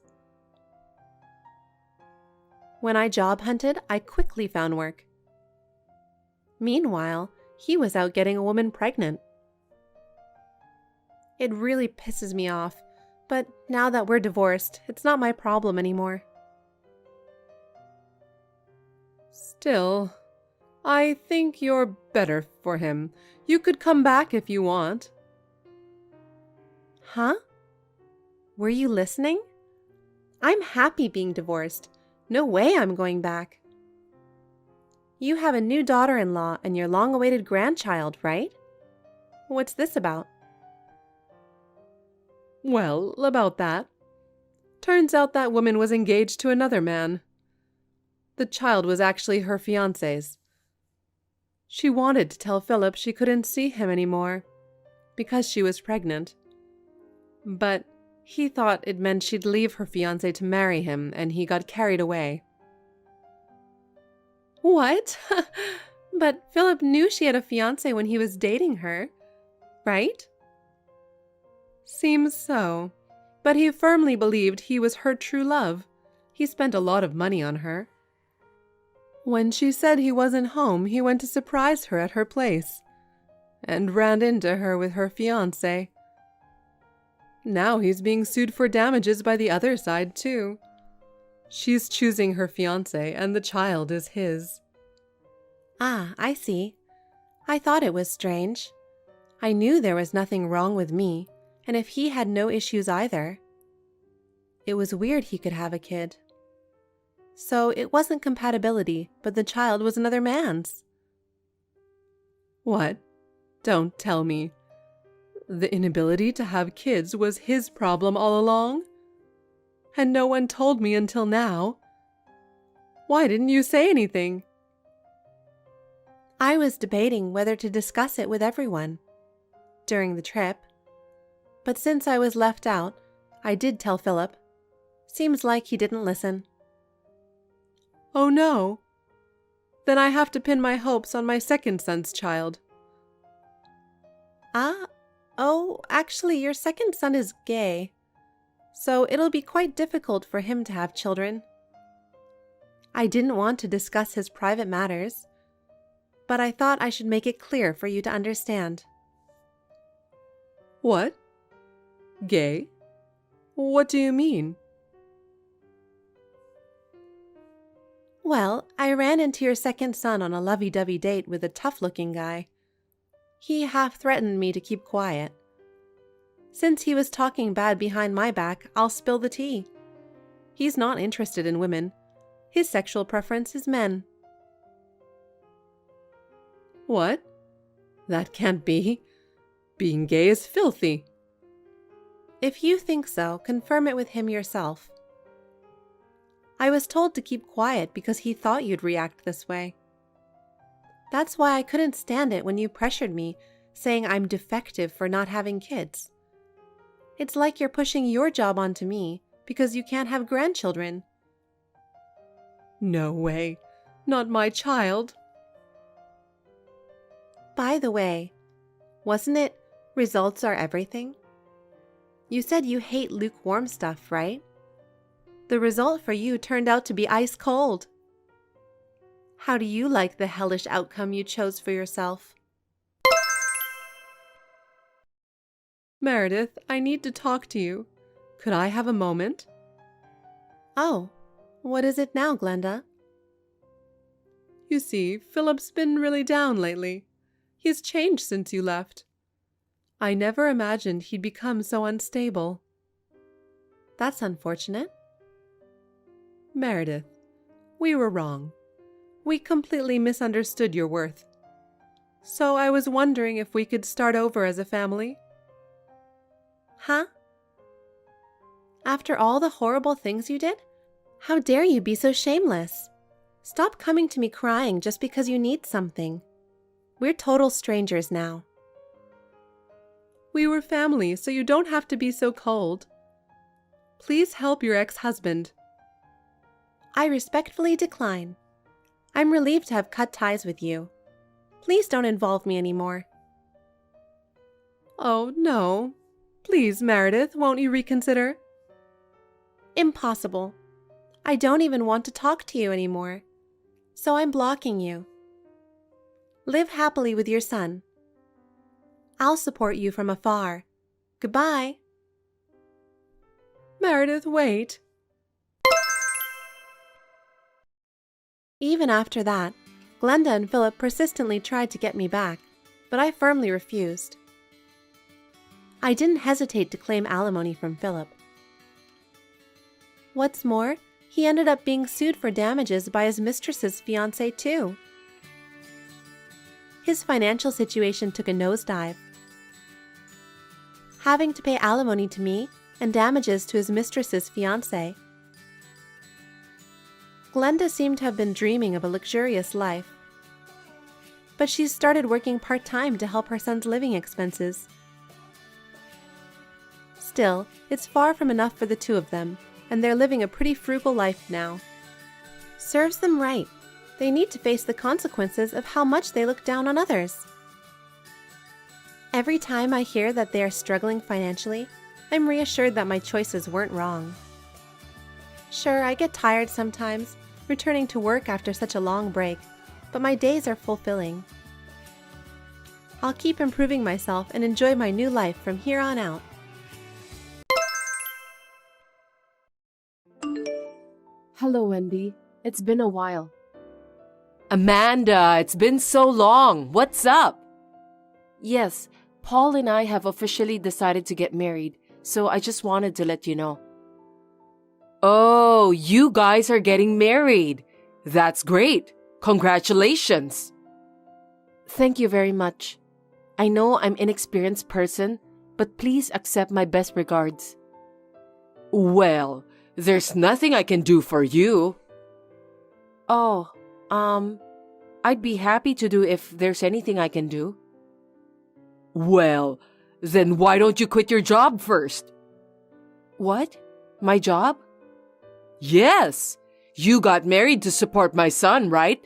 When I job hunted, I quickly found work. Meanwhile, he was out getting a woman pregnant. It really pisses me off, but now that we're divorced, it's not my problem anymore. Still, I think you're better for him. You could come back if you want. Huh? Were you listening? I'm happy being divorced. No way I'm going back. You have a new daughter-in-law and your long-awaited grandchild, right? What's this about? Well, about that. Turns out that woman was engaged to another man. The child was actually her fiancé's. She wanted to tell Philip she couldn't see him anymore because she was pregnant. But he thought it meant she'd leave her fiancé to marry him, and he got carried away. What? But Philip knew she had a fiancé when he was dating her, right? Seems so, but he firmly believed he was her true love. He spent a lot of money on her. When she said he wasn't home, he went to surprise her at her place and ran into her with her fiancé. Now he's being sued for damages by the other side, too. She's choosing her fiancé, and the child is his. Ah, I see. I thought it was strange. I knew there was nothing wrong with me, and if he had no issues either. It was weird he could have a kid. So it wasn't compatibility, but the child was another man's. What? Don't tell me. The inability to have kids was his problem all along? And no one told me until now. Why didn't you say anything? I was debating whether to discuss it with everyone during the trip. But since I was left out, I did tell Philip. Seems like he didn't listen. Oh no. Then I have to pin my hopes on my second son's child. Oh, actually, your second son is gay. So it'll be quite difficult for him to have children. I didn't want to discuss his private matters, but I thought I should make it clear for you to understand. What? Gay? What do you mean? Well, I ran into your second son on a lovey-dovey date with a tough-looking guy. He half threatened me to keep quiet. Since he was talking bad behind my back, I'll spill the tea. He's not interested in women. His sexual preference is men. What? That can't be. Being gay is filthy. If you think so, confirm it with him yourself. I was told to keep quiet because he thought you'd react this way. That's why I couldn't stand it when you pressured me, saying I'm defective for not having kids. It's like you're pushing your job onto me because you can't have grandchildren. No way. Not my child. By the way, wasn't it results are everything? You said you hate lukewarm stuff, right? The result for you turned out to be ice cold. How do you like the hellish outcome you chose for yourself? Meredith, I need to talk to you. Could I have a moment? Oh, what is it now, Glenda? You see, Philip's been really down lately. He's changed since you left. I never imagined he'd become so unstable. That's unfortunate. Meredith, we were wrong. We completely misunderstood your worth. So I was wondering if we could start over as a family. Huh? After all the horrible things you did? How dare you be so shameless? Stop coming to me crying just because you need something. We're total strangers now. We were family, so you don't have to be so cold. Please help your ex-husband. I respectfully decline. I'm relieved to have cut ties with you. Please don't involve me anymore. Oh, no. Please, Meredith, won't you reconsider? Impossible. I don't even want to talk to you anymore. So I'm blocking you. Live happily with your son. I'll support you from afar. Goodbye. Meredith, wait. Even after that, Glenda and Philip persistently tried to get me back, but I firmly refused. I didn't hesitate to claim alimony from Philip. What's more, he ended up being sued for damages by his mistress's fiancé too. His financial situation took a nosedive. Having to pay alimony to me and damages to his mistress's fiancé. Glenda seemed to have been dreaming of a luxurious life. But she's started working part-time to help her son's living expenses. Still, it's far from enough for the two of them, and they're living a pretty frugal life now. Serves them right. They need to face the consequences of how much they look down on others. Every time I hear that they are struggling financially, I'm reassured that my choices weren't wrong. Sure, I get tired sometimes, returning to work after such a long break, but my days are fulfilling. I'll keep improving myself and enjoy my new life from here on out. Hello, Wendy. It's been a while. Amanda, it's been so long. What's up? Yes, Paul and I have officially decided to get married, so I just wanted to let you know. Oh, you guys are getting married. That's great. Congratulations. Thank you very much. I know I'm an inexperienced person, but please accept my best regards. Well, there's nothing I can do for you. Oh, I'd be happy to do if there's anything I can do. Well, then why don't you quit your job first? What? My job? Yes, you got married to support my son, right?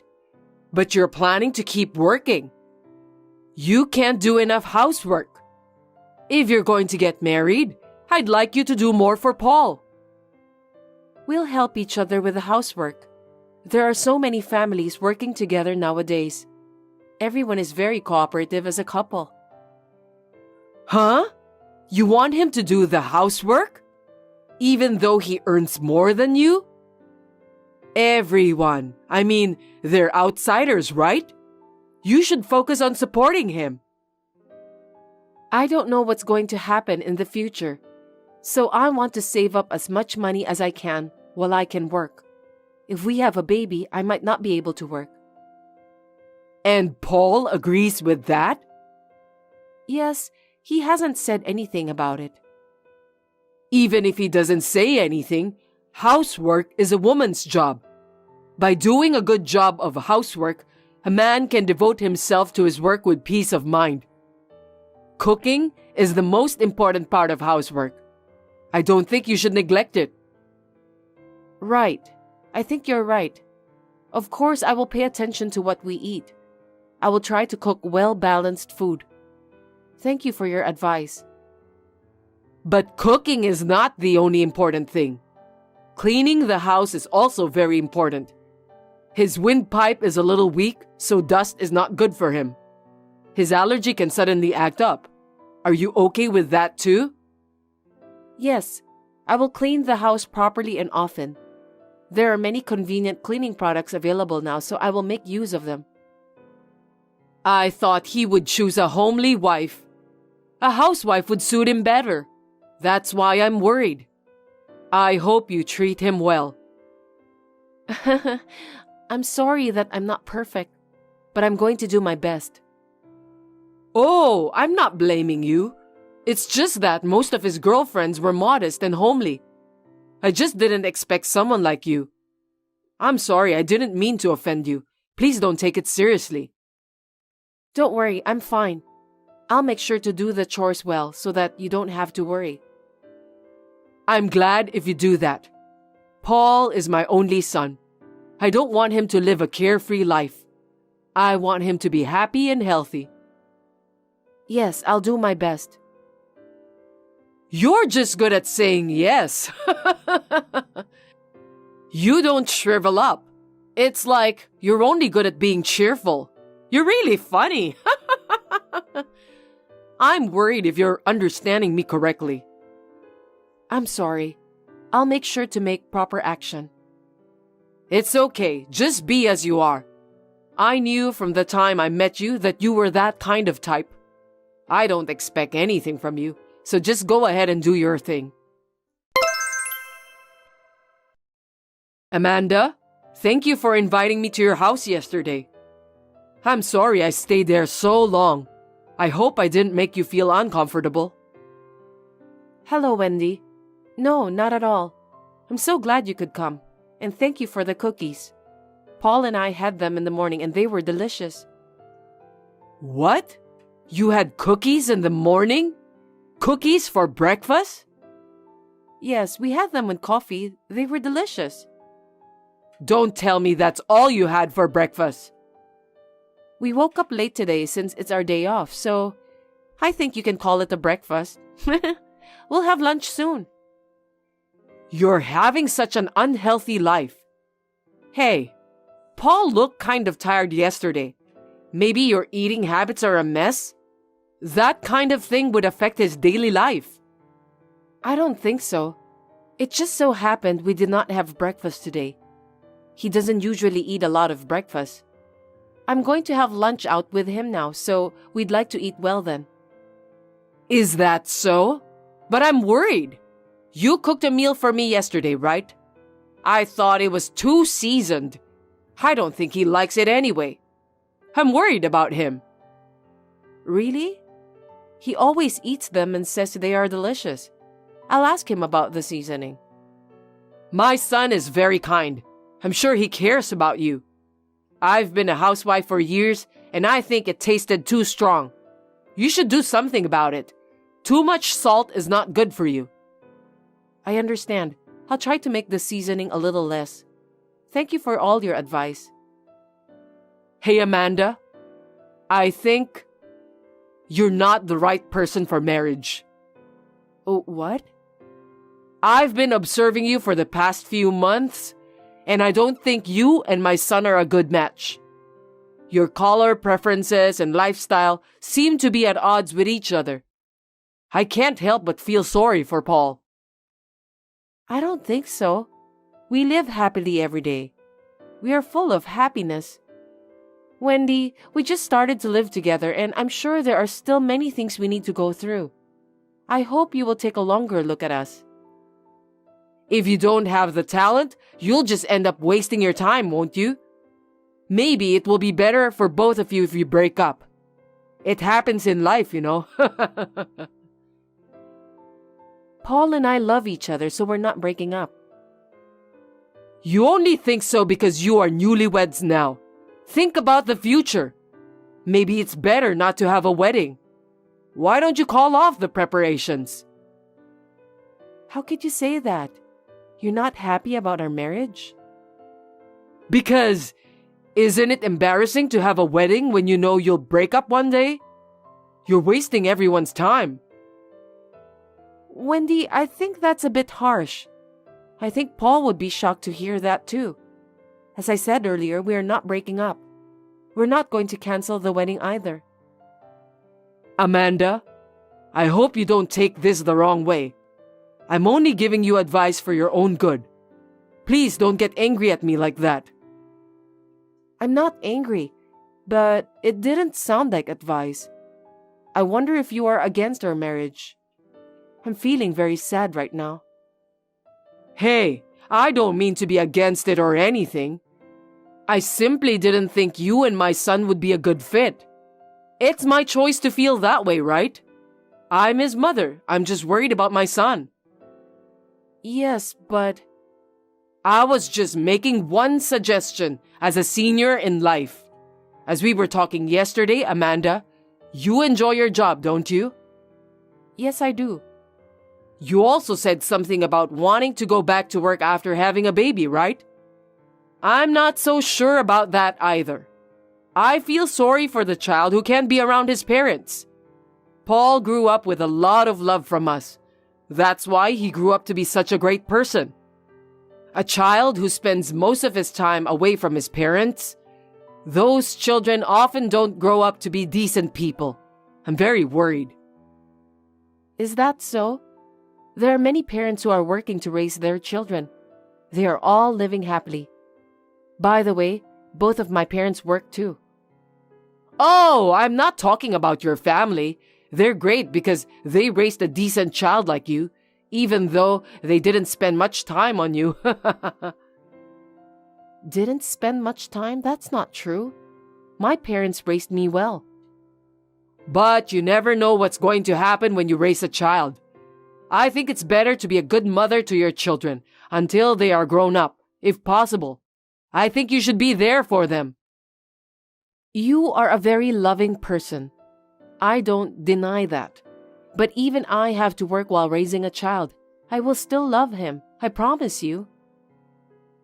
But you're planning to keep working. You can't do enough housework. If you're going to get married, I'd like you to do more for Paul. We'll help each other with the housework. There are so many families working together nowadays. Everyone is very cooperative as a couple. Huh? You want him to do the housework? Even though he earns more than you? Everyone. I mean, they're outsiders, right? You should focus on supporting him. I don't know what's going to happen in the future, so I want to save up as much money as I can while I can work. If we have a baby, I might not be able to work. And Paul agrees with that? Yes, he hasn't said anything about it. Even if he doesn't say anything, housework is a woman's job. By doing a good job of housework, a man can devote himself to his work with peace of mind. Cooking is the most important part of housework. I don't think you should neglect it. Right. I think you're right. Of course, I will pay attention to what we eat. I will try to cook well-balanced food. Thank you for your advice. But cooking is not the only important thing. Cleaning the house is also very important. His windpipe is a little weak, so dust is not good for him. His allergy can suddenly act up. Are you okay with that too? Yes, I will clean the house properly and often. There are many convenient cleaning products available now, so I will make use of them. I thought he would choose a homely wife. A housewife would suit him better. That's why I'm worried. I hope you treat him well. I'm sorry that I'm not perfect, but I'm going to do my best. Oh, I'm not blaming you. It's just that most of his girlfriends were modest and homely. I just didn't expect someone like you. I'm sorry, I didn't mean to offend you. Please don't take it seriously. Don't worry, I'm fine. I'll make sure to do the chores well so that you don't have to worry. I'm glad if you do that. Paul is my only son. I don't want him to live a carefree life. I want him to be happy and healthy. Yes, I'll do my best. You're just good at saying yes. You don't shrivel up. It's like you're only good at being cheerful. You're really funny. I'm worried if you're understanding me correctly. I'm sorry. I'll make sure to make proper action. It's okay. Just be as you are. I knew from the time I met you that you were that kind of type. I don't expect anything from you, so just go ahead and do your thing. Amanda, thank you for inviting me to your house yesterday. I'm sorry I stayed there so long. I hope I didn't make you feel uncomfortable. Hello, Wendy. No, not at all. I'm so glad you could come, and thank you for the cookies. Paul and I had them in the morning and they were delicious. What? You had cookies in the morning? Cookies for breakfast? Yes, we had them with coffee. They were delicious. Don't tell me that's all you had for breakfast. We woke up late today since it's our day off, so I think you can call it a breakfast. We'll have lunch soon. You're having such an unhealthy life. Hey, Paul looked kind of tired yesterday. Maybe your eating habits are a mess? That kind of thing would affect his daily life. I don't think so. It just so happened we did not have breakfast today. He doesn't usually eat a lot of breakfast. I'm going to have lunch out with him now, so we'd like to eat well then. Is that so? But I'm worried. You cooked a meal for me yesterday, right? I thought it was too seasoned. I don't think he likes it anyway. I'm worried about him. Really? He always eats them and says they are delicious. I'll ask him about the seasoning. My son is very kind. I'm sure he cares about you. I've been a housewife for years, and I think it tasted too strong. You should do something about it. Too much salt is not good for you. I understand. I'll try to make the seasoning a little less. Thank you for all your advice. Hey, Amanda. I think you're not the right person for marriage. Oh, what? I've been observing you for the past few months, and I don't think you and my son are a good match. Your color preferences and lifestyle seem to be at odds with each other. I can't help but feel sorry for Paul. I don't think so. We live happily every day. We are full of happiness. Wendy, we just started to live together, and I'm sure there are still many things we need to go through. I hope you will take a longer look at us. If you don't have the talent, you'll just end up wasting your time, won't you? Maybe it will be better for both of you if you break up. It happens in life, you know. Paul and I love each other, so we're not breaking up. You only think so because you are newlyweds now. Think about the future. Maybe it's better not to have a wedding. Why don't you call off the preparations? How could you say that? You're not happy about our marriage? Because isn't it embarrassing to have a wedding when you know you'll break up one day? You're wasting everyone's time. Wendy, I think that's a bit harsh. I think Paul would be shocked to hear that too. As I said earlier, we are not breaking up. We're not going to cancel the wedding either. Amanda, I hope you don't take this the wrong way. I'm only giving you advice for your own good. Please don't get angry at me like that. I'm not angry, but it didn't sound like advice. I wonder if you are against our marriage. I'm feeling very sad right now. Hey, I don't mean to be against it or anything. I simply didn't think you and my son would be a good fit. It's my choice to feel that way, right? I'm his mother. I'm just worried about my son. Yes, but I was just making one suggestion as a senior in life. As we were talking yesterday, Amanda, you enjoy your job, don't you? Yes, I do. You also said something about wanting to go back to work after having a baby, right? I'm not so sure about that either. I feel sorry for the child who can't be around his parents. Paul grew up with a lot of love from us. That's why he grew up to be such a great person. A child who spends most of his time away from his parents, those children often don't grow up to be decent people. I'm very worried. Is that so? There are many parents who are working to raise their children. They are all living happily. By the way, both of my parents work too. Oh, I'm not talking about your family. They're great because they raised a decent child like you, even though they didn't spend much time on you. Didn't spend much time? That's not true. My parents raised me well. But you never know what's going to happen when you raise a child. I think it's better to be a good mother to your children until they are grown up, if possible. I think you should be there for them. You are a very loving person. I don't deny that. But even I have to work while raising a child. I will still love him. I promise you.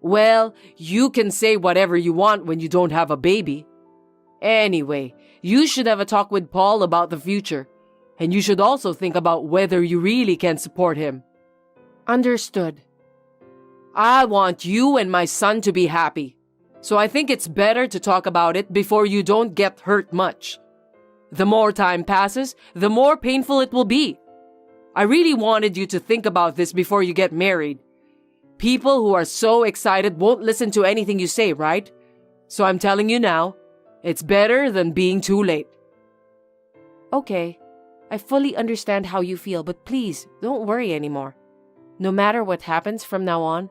Well, you can say whatever you want when you don't have a baby. Anyway, you should have a talk with Paul about the future. And you should also think about whether you really can support him. Understood. I want you and my son to be happy. So I think it's better to talk about it before you don't get hurt much. The more time passes, the more painful it will be. I really wanted you to think about this before you get married. People who are so excited won't listen to anything you say, right? So I'm telling you now, it's better than being too late. Okay, I fully understand how you feel, but please, don't worry anymore. No matter what happens from now on,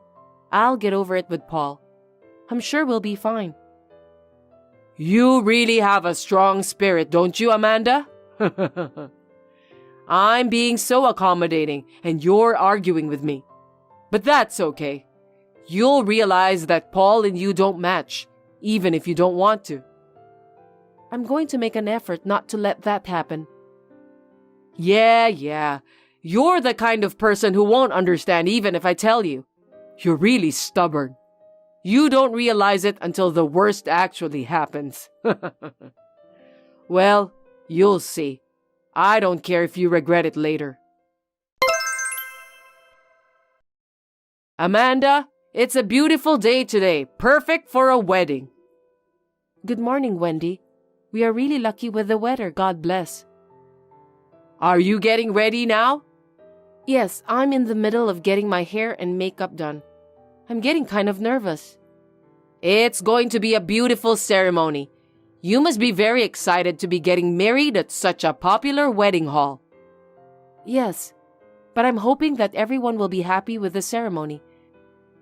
I'll get over it with Paul. I'm sure we'll be fine. You really have a strong spirit, don't you, Amanda? I'm being so accommodating, and you're arguing with me. But that's okay. You'll realize that Paul and you don't match, even if you don't want to. I'm going to make an effort not to let that happen. Yeah. You're the kind of person who won't understand even if I tell you. You're really stubborn. You don't realize it until the worst actually happens. Well, you'll see. I don't care if you regret it later. Amanda, it's a beautiful day today, perfect for a wedding. Good morning, Wendy. We are really lucky with the weather, God bless. Are you getting ready now? Yes, I'm in the middle of getting my hair and makeup done. I'm getting kind of nervous. It's going to be a beautiful ceremony. You must be very excited to be getting married at such a popular wedding hall. Yes, but I'm hoping that everyone will be happy with the ceremony.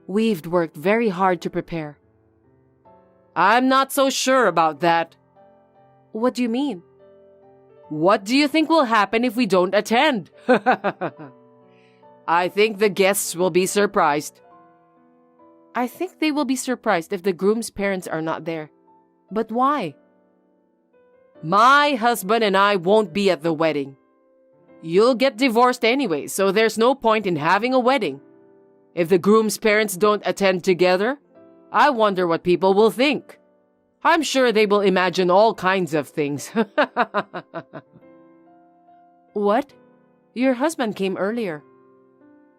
We've worked very hard to prepare. I'm not so sure about that. What do you mean? What do you think will happen if we don't attend? I think the guests will be surprised. I think they will be surprised if the groom's parents are not there. But why? My husband and I won't be at the wedding. You'll get divorced anyway, so there's no point in having a wedding. If the groom's parents don't attend together, I wonder what people will think. I'm sure they will imagine all kinds of things. What? Your husband came earlier.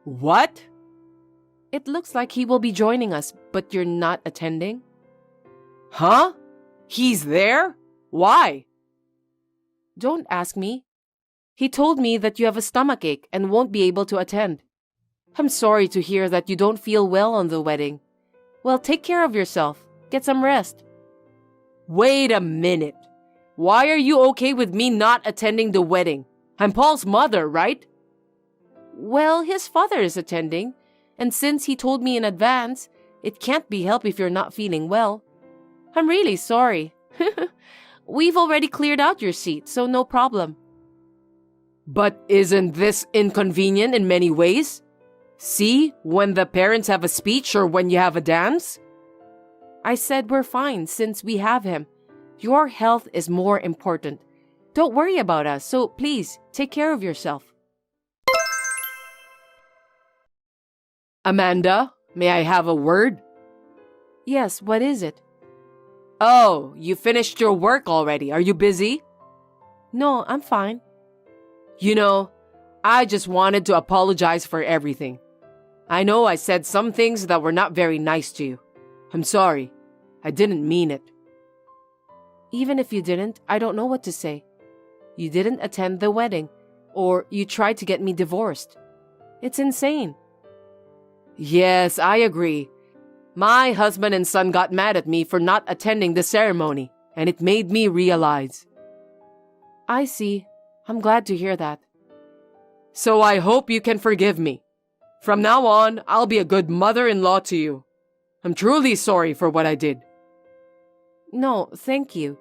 What? It looks like he will be joining us, but you're not attending? Huh? He's there? Why? Don't ask me. He told me that you have a stomachache and won't be able to attend. I'm sorry to hear that you don't feel well on the wedding. Well, take care of yourself. Get some rest. Wait a minute. Why are you okay with me not attending the wedding? I'm Paul's mother, right? Well, his father is attending, and since he told me in advance, it can't be helped if you're not feeling well. I'm really sorry. We've already cleared out your seat, so no problem. But isn't this inconvenient in many ways? See, when the parents have a speech or when you have a dance? I said we're fine since we have him. Your health is more important. Don't worry about us, so please, take care of yourself. Amanda, may I have a word? Yes, what is it? Oh, you finished your work already. Are you busy? No, I'm fine. You know, I just wanted to apologize for everything. I know I said some things that were not very nice to you. I'm sorry. I didn't mean it. Even if you didn't, I don't know what to say. You didn't attend the wedding, or you tried to get me divorced. It's insane. Yes, I agree. My husband and son got mad at me for not attending the ceremony, and it made me realize. I see. I'm glad to hear that. So I hope you can forgive me. From now on, I'll be a good mother-in-law to you. I'm truly sorry for what I did. No, thank you.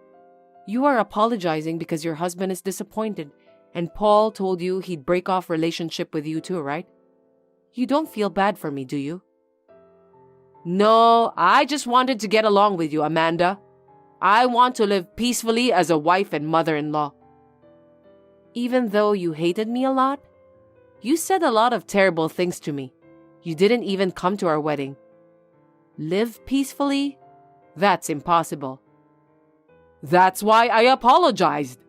You are apologizing because your husband is disappointed, and Paul told you he'd break off relationship with you too, right? You don't feel bad for me, do you? No, I just wanted to get along with you, Amanda. I want to live peacefully as a wife and mother-in-law. Even though you hated me a lot? You said a lot of terrible things to me. You didn't even come to our wedding. Live peacefully? That's impossible. That's why I apologized.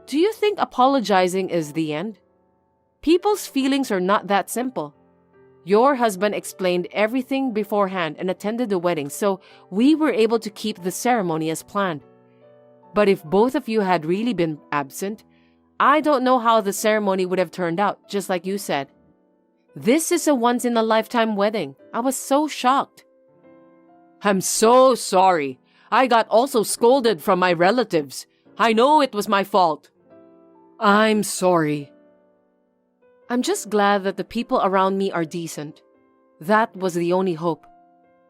Do you think apologizing is the end? People's feelings are not that simple. Your husband explained everything beforehand and attended the wedding, so we were able to keep the ceremony as planned. But if both of you had really been absent, I don't know how the ceremony would have turned out, just like you said. This is a once-in-a-lifetime wedding. I was so shocked. I'm so sorry. I got also scolded from my relatives. I know it was my fault. I'm sorry. I'm just glad that the people around me are decent. That was the only hope.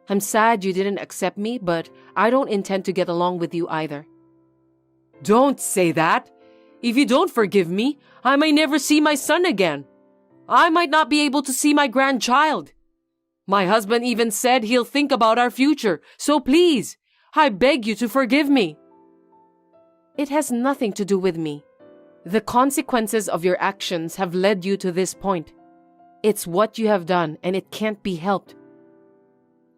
I'm sad you didn't accept me, but I don't intend to get along with you either. Don't say that. If you don't forgive me, I may never see my son again. I might not be able to see my grandchild. My husband even said he'll think about our future, so please, I beg you to forgive me. It has nothing to do with me. The consequences of your actions have led you to this point. It's what you have done, and it can't be helped.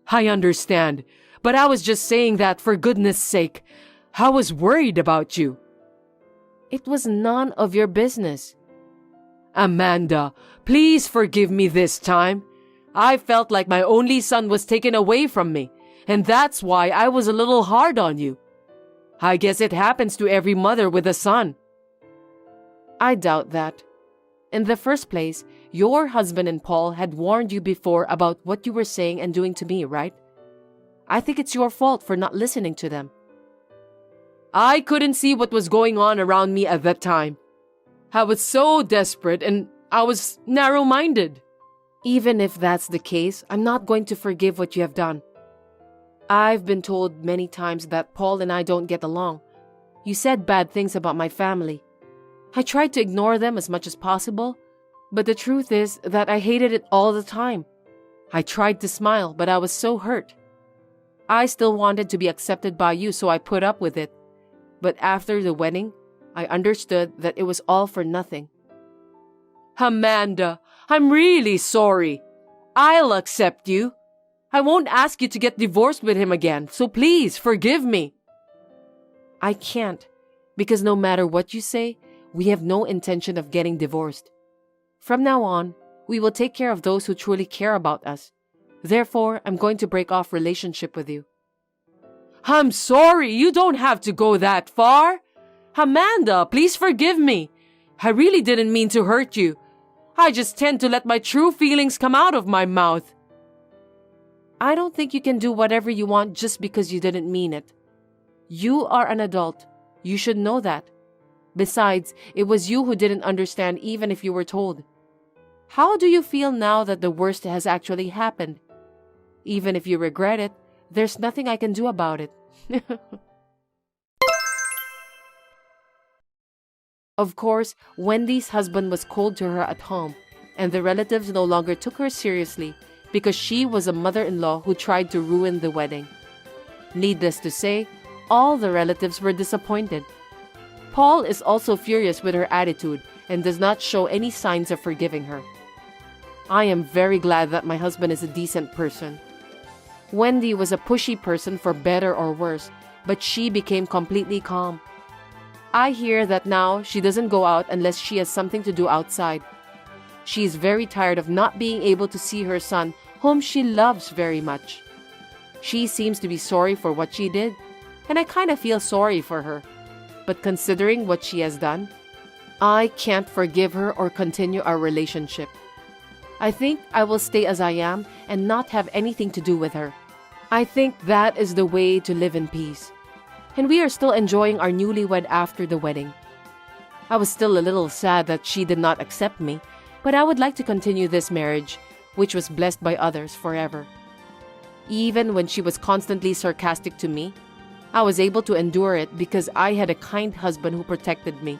I understand, but I was just saying that for goodness sake. I was worried about you. It was none of your business. Amanda, please forgive me this time. I felt like my only son was taken away from me, and that's why I was a little hard on you. I guess it happens to every mother with a son. I doubt that. In the first place, your husband and Paul had warned you before about what you were saying and doing to me, right? I think it's your fault for not listening to them. I couldn't see what was going on around me at that time. I was so desperate and I was narrow-minded. Even if that's the case, I'm not going to forgive what you have done. I've been told many times that Paul and I don't get along. You said bad things about my family. I tried to ignore them as much as possible, but the truth is that I hated it all the time. I tried to smile, but I was so hurt. I still wanted to be accepted by you, so I put up with it. But after the wedding, I understood that it was all for nothing. Amanda, I'm really sorry. I'll accept you. I won't ask you to get divorced with him again, so please forgive me. I can't, because no matter what you say, we have no intention of getting divorced. From now on, we will take care of those who truly care about us. Therefore, I'm going to break off relationship with you. I'm sorry, you don't have to go that far. Amanda, please forgive me. I really didn't mean to hurt you. I just tend to let my true feelings come out of my mouth. I don't think you can do whatever you want just because you didn't mean it. You are an adult. You should know that. Besides, it was you who didn't understand even if you were told. How do you feel now that the worst has actually happened? Even if you regret it, there's nothing I can do about it. Of course, Wendy's husband was cold to her at home, and the relatives no longer took her seriously because she was a mother-in-law who tried to ruin the wedding. Needless to say, all the relatives were disappointed. Paul is also furious with her attitude and does not show any signs of forgiving her. I am very glad that my husband is a decent person. Wendy was a pushy person for better or worse, but she became completely calm. I hear that now she doesn't go out unless she has something to do outside. She is very tired of not being able to see her son, whom she loves very much. She seems to be sorry for what she did, and I kind of feel sorry for her. But considering what she has done, I can't forgive her or continue our relationship. I think I will stay as I am and not have anything to do with her. I think that is the way to live in peace. And we are still enjoying our newlywed after the wedding. I was still a little sad that she did not accept me, but I would like to continue this marriage, which was blessed by others forever. Even when she was constantly sarcastic to me, I was able to endure it because I had a kind husband who protected me.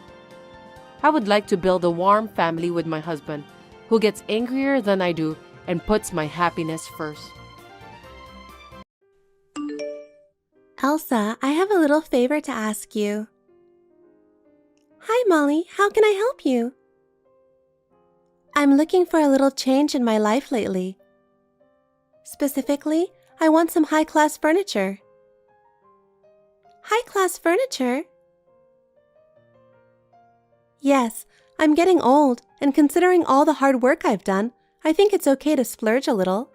I would like to build a warm family with my husband, who gets angrier than I do and puts my happiness first. Elsa, I have a little favor to ask you. Hi, Molly. How can I help you? I'm looking for a little change in my life lately. Specifically, I want some high-class furniture. High-class furniture? Yes, I'm getting old, and considering all the hard work I've done, I think it's okay to splurge a little.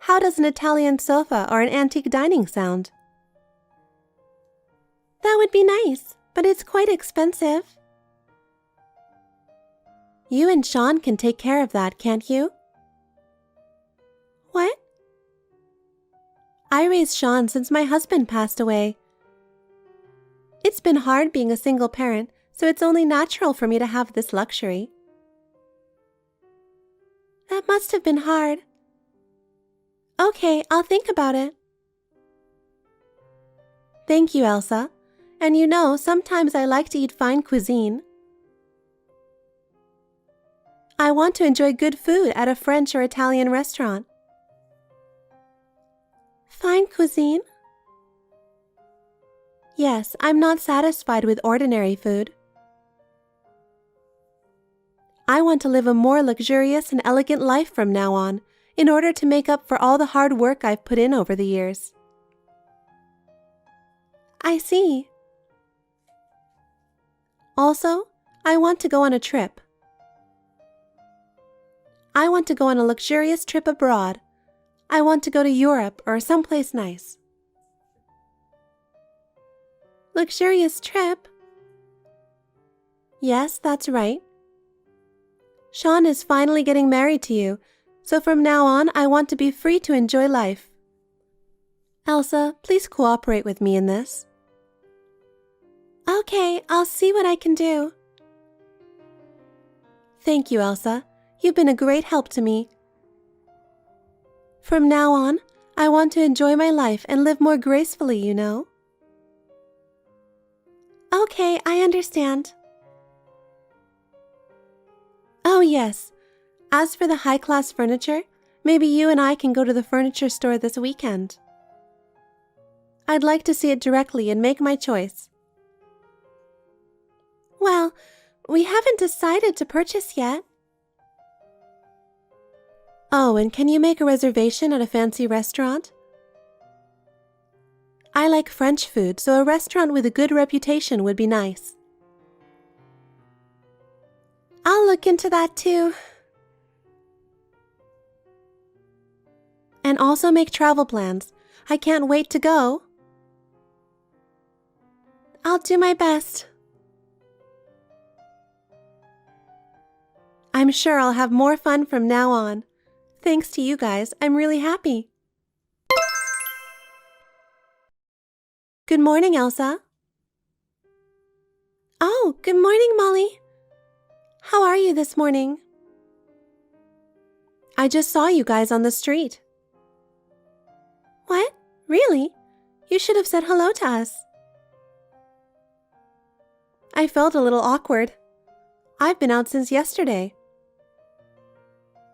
How does an Italian sofa or an antique dining sound? That would be nice, but it's quite expensive. You and Sean can take care of that, can't you? What? I raised Sean since my husband passed away. It's been hard being a single parent, so it's only natural for me to have this luxury. That must have been hard. Okay, I'll think about it. Thank you, Elsa. And you know, sometimes I like to eat fine cuisine. I want to enjoy good food at a French or Italian restaurant. Fine cuisine? Yes, I'm not satisfied with ordinary food. I want to live a more luxurious and elegant life from now on, in order to make up for all the hard work I've put in over the years. I see. Also, I want to go on a trip. I want to go on a luxurious trip abroad. I want to go to Europe or someplace nice. Luxurious trip? Yes, that's right. Sean is finally getting married to you, so from now on I want to be free to enjoy life. Elsa, please cooperate with me in this. Okay, I'll see what I can do. Thank you, Elsa. You've been a great help to me. From now on, I want to enjoy my life and live more gracefully, you know. Okay, I understand. Oh, yes. As for the high-class furniture, maybe you and I can go to the furniture store this weekend. I'd like to see it directly and make my choice. Well, we haven't decided to purchase yet. Oh, and can you make a reservation at a fancy restaurant? I like French food, so a restaurant with a good reputation would be nice. I'll look into that too. And also make travel plans. I can't wait to go. I'll do my best. I'm sure I'll have more fun from now on. Thanks to you guys, I'm really happy. Good morning, Elsa. Oh, good morning, Molly. How are you this morning? I just saw you guys on the street. What? Really? You should have said hello to us. I felt a little awkward. I've been out since yesterday.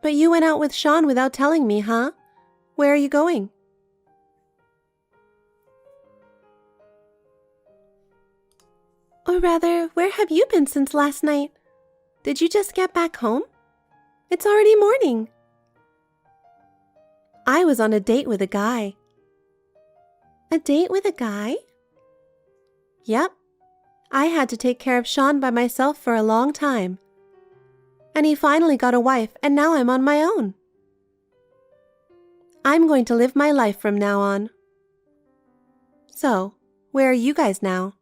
But you went out with Sean without telling me, huh? Where are you going? Or rather, where have you been since last night? Did you just get back home? It's already morning. I was on a date with a guy. A date with a guy? Yep. I had to take care of Sean by myself for a long time. And he finally got a wife, and now I'm on my own. I'm going to live my life from now on. So, where are you guys now?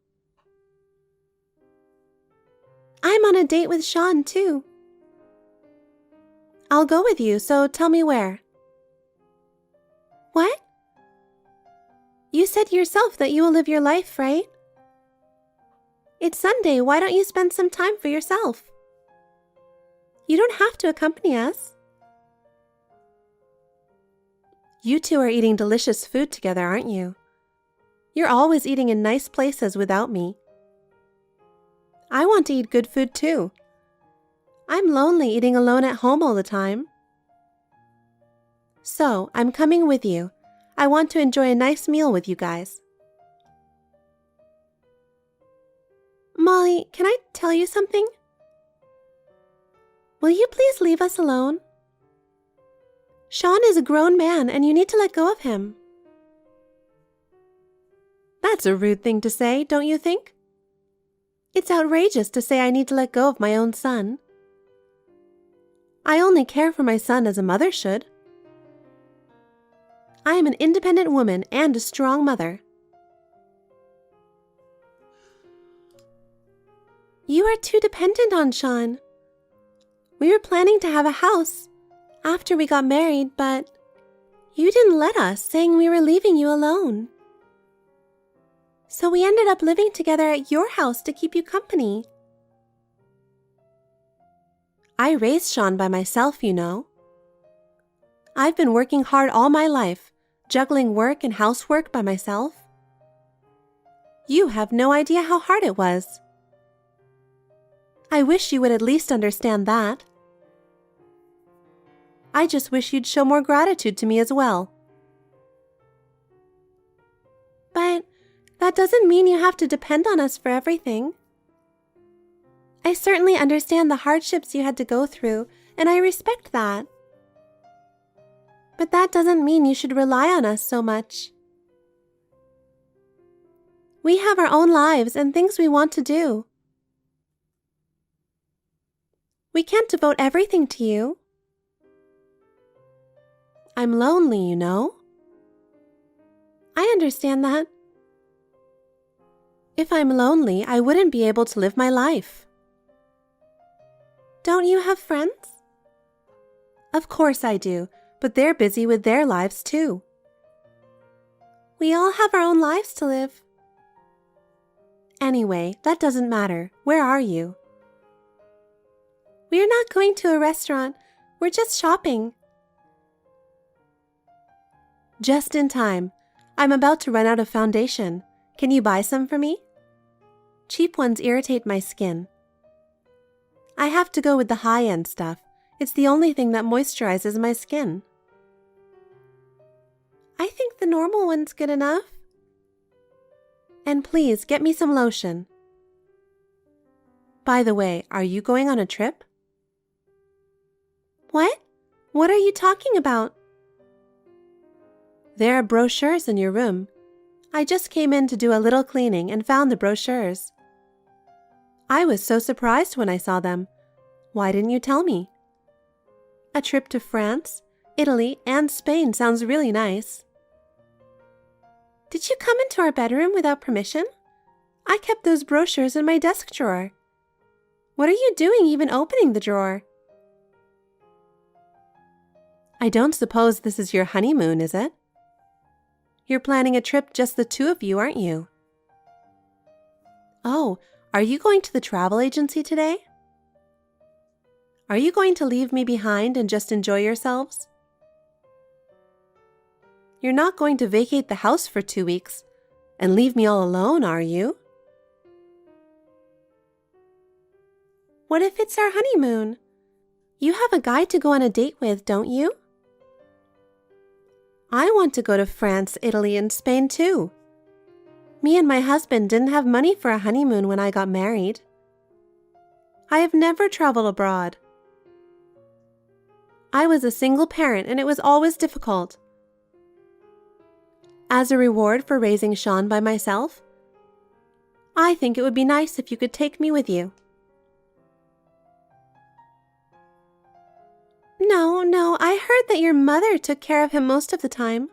I'm on a date with Sean, too. I'll go with you, so tell me where. What? You said yourself that you will live your life, right? It's Sunday, why don't you spend some time for yourself? You don't have to accompany us. You two are eating delicious food together, aren't you? You're always eating in nice places without me. I want to eat good food too. I'm lonely eating alone at home all the time. So, I'm coming with you. I want to enjoy a nice meal with you guys. Molly, can I tell you something? Will you please leave us alone? Sean is a grown man and you need to let go of him. That's a rude thing to say, don't you think? It's outrageous to say I need to let go of my own son. I only care for my son as a mother should. I am an independent woman and a strong mother. You are too dependent on Sean. We were planning to have a house after we got married, but you didn't let us, saying we were leaving you alone. So we ended up living together at your house to keep you company. I raised Sean by myself, you know. I've been working hard all my life, juggling work and housework by myself. You have no idea how hard it was. I wish you would at least understand that. I just wish you'd show more gratitude to me as well. But that doesn't mean you have to depend on us for everything. I certainly understand the hardships you had to go through, and I respect that. But that doesn't mean you should rely on us so much. We have our own lives and things we want to do. We can't devote everything to you. I'm lonely, you know. I understand that. If I'm lonely, I wouldn't be able to live my life. Don't you have friends? Of course I do, but they're busy with their lives too. We all have our own lives to live. Anyway, that doesn't matter. Where are you? We're not going to a restaurant. We're just shopping. Just in time. I'm about to run out of foundation. Can you buy some for me? Cheap ones irritate my skin. I have to go with the high-end stuff. It's the only thing that moisturizes my skin. I think the normal one's good enough. And please, get me some lotion. By the way, are you going on a trip? What? What are you talking about? There are brochures in your room. I just came in to do a little cleaning and found the brochures. I was so surprised when I saw them. Why didn't you tell me? A trip to France, Italy, and Spain sounds really nice. Did you come into our bedroom without permission? I kept those brochures in my desk drawer. What are you doing even opening the drawer? I don't suppose this is your honeymoon, is it? You're planning a trip just the two of you, aren't you? Oh, are you going to the travel agency today? Are you going to leave me behind and just enjoy yourselves? You're not going to vacate the house for 2 weeks and leave me all alone, are you? What if it's our honeymoon? You have a guy to go on a date with, don't you? I want to go to France, Italy, and Spain too. Me and my husband didn't have money for a honeymoon when I got married. I have never traveled abroad. I was a single parent and it was always difficult. As a reward for raising Sean by myself, I think it would be nice if you could take me with you. No, I heard that your mother took care of him most of the time.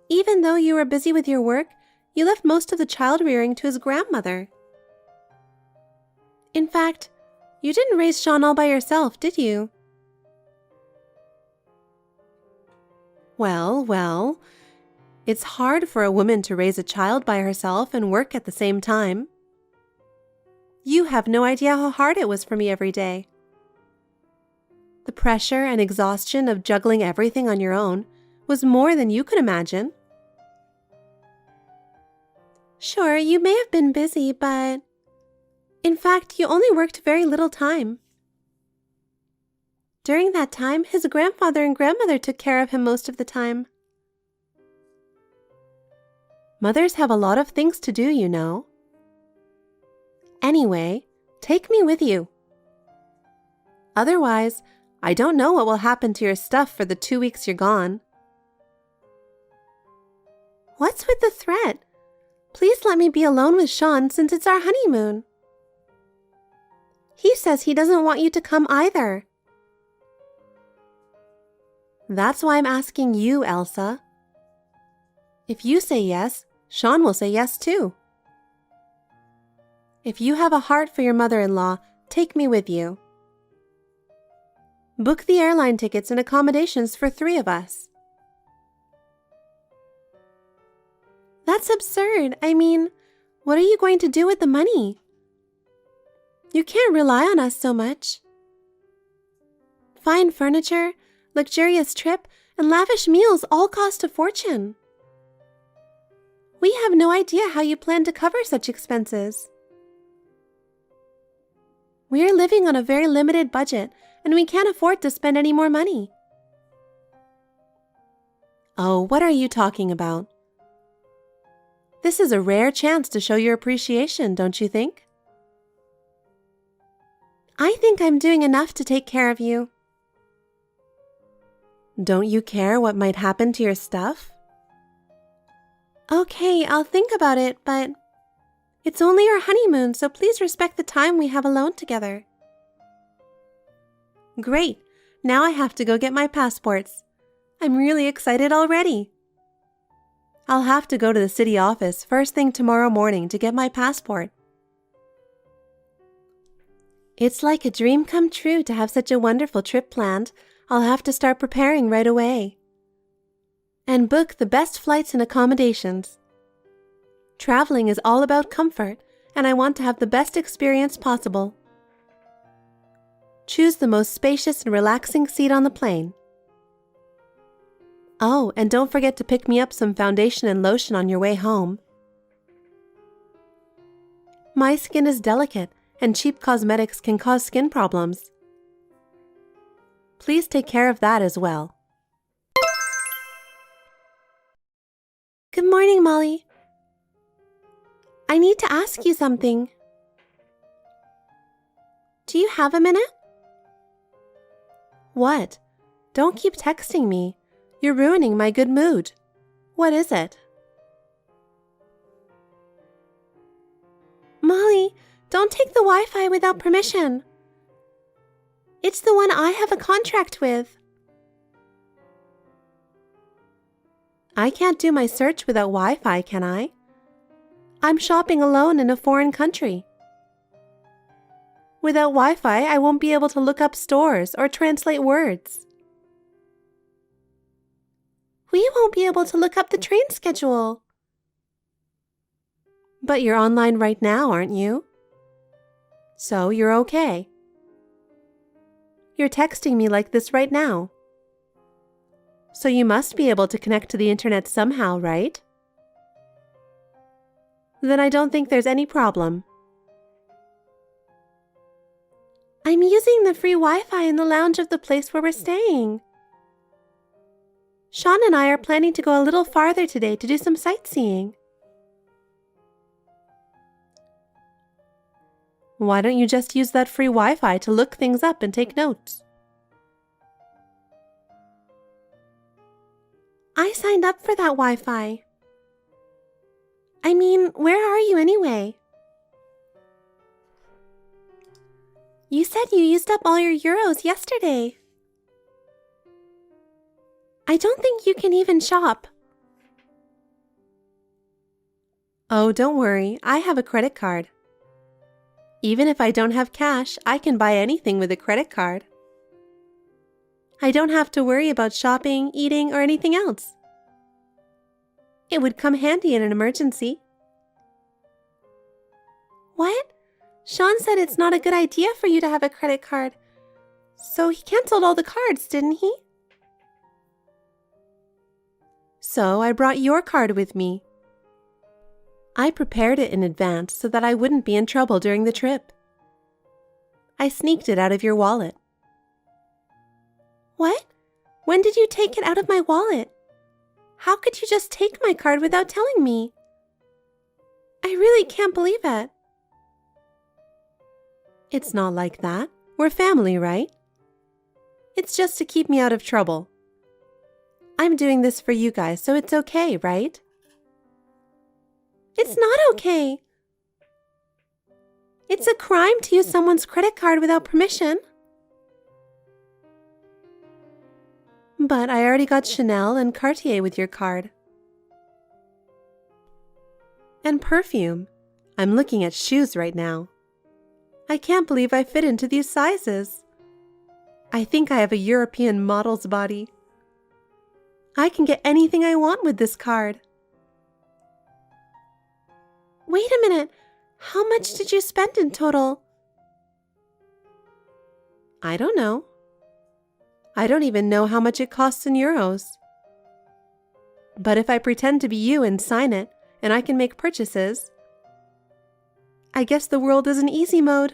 Even though you were busy with your work, you left most of the child rearing to his grandmother. In fact, you didn't raise Sean all by yourself, did you? Well, it's hard for a woman to raise a child by herself and work at the same time. You have no idea how hard it was for me every day. The pressure and exhaustion of juggling everything on your own was more than you could imagine. Sure, you may have been busy, but in fact, you only worked very little time. During that time, his grandfather and grandmother took care of him most of the time. Mothers have a lot of things to do, you know. Anyway, take me with you. Otherwise, I don't know what will happen to your stuff for the 2 weeks you're gone. What's with the threat? Please let me be alone with Sean since it's our honeymoon. He says he doesn't want you to come either. That's why I'm asking you, Elsa. If you say yes, Sean will say yes too. If you have a heart for your mother-in-law, take me with you. Book the airline tickets and accommodations for 3 of us. That's absurd. I mean, what are you going to do with the money? You can't rely on us so much. Fine furniture, luxurious trip, and lavish meals all cost a fortune. We have no idea how you plan to cover such expenses. We are living on a very limited budget, and we can't afford to spend any more money. Oh, what are you talking about? This is a rare chance to show your appreciation, don't you think? I think I'm doing enough to take care of you. Don't you care what might happen to your stuff? Okay, I'll think about it, but it's only our honeymoon, so please respect the time we have alone together. Great! Now I have to go get my passports. I'm really excited already. I'll have to go to the city office first thing tomorrow morning to get my passport. It's like a dream come true to have such a wonderful trip planned. I'll have to start preparing right away. And book the best flights and accommodations. Traveling is all about comfort, and I want to have the best experience possible. Choose the most spacious and relaxing seat on the plane. Oh, and don't forget to pick me up some foundation and lotion on your way home. My skin is delicate, and cheap cosmetics can cause skin problems. Please take care of that as well. Good morning, Molly. I need to ask you something. Do you have a minute? What? Don't keep texting me. You're ruining my good mood. What is it? Molly, don't take the Wi-Fi without permission. It's the one I have a contract with. I can't do my search without Wi-Fi, can I? I'm shopping alone in a foreign country. Without Wi-Fi, I won't be able to look up stores or translate words. We won't be able to look up the train schedule. But you're online right now, aren't you? So you're okay. You're texting me like this right now. So you must be able to connect to the internet somehow, right? Then I don't think there's any problem. I'm using the free Wi-Fi in the lounge of the place where we're staying. Sean and I are planning to go a little farther today to do some sightseeing. Why don't you just use that free Wi-Fi to look things up and take notes? I signed up for that Wi-Fi. I mean, where are you anyway? You said you used up all your euros yesterday. I don't think you can even shop. Oh, don't worry, I have a credit card. Even if I don't have cash, I can buy anything with a credit card. I don't have to worry about shopping, eating, or anything else. It would come handy in an emergency. What? Sean said it's not a good idea for you to have a credit card. So he canceled all the cards, didn't he? So I brought your card with me. I prepared it in advance so that I wouldn't be in trouble during the trip. I sneaked it out of your wallet. What? When did you take it out of my wallet? How could you just take my card without telling me? I really can't believe it. It's not like that. We're family, right? It's just to keep me out of trouble. I'm doing this for you guys, so it's okay, right? It's not okay. It's a crime to use someone's credit card without permission. But I already got Chanel and Cartier with your card. And perfume. I'm looking at shoes right now. I can't believe I fit into these sizes. I think I have a European model's body. I can get anything I want with this card. Wait a minute. How much did you spend in total? I don't know. I don't even know how much it costs in euros. But if I pretend to be you and sign it, and I can make purchases, I guess the world is in easy mode.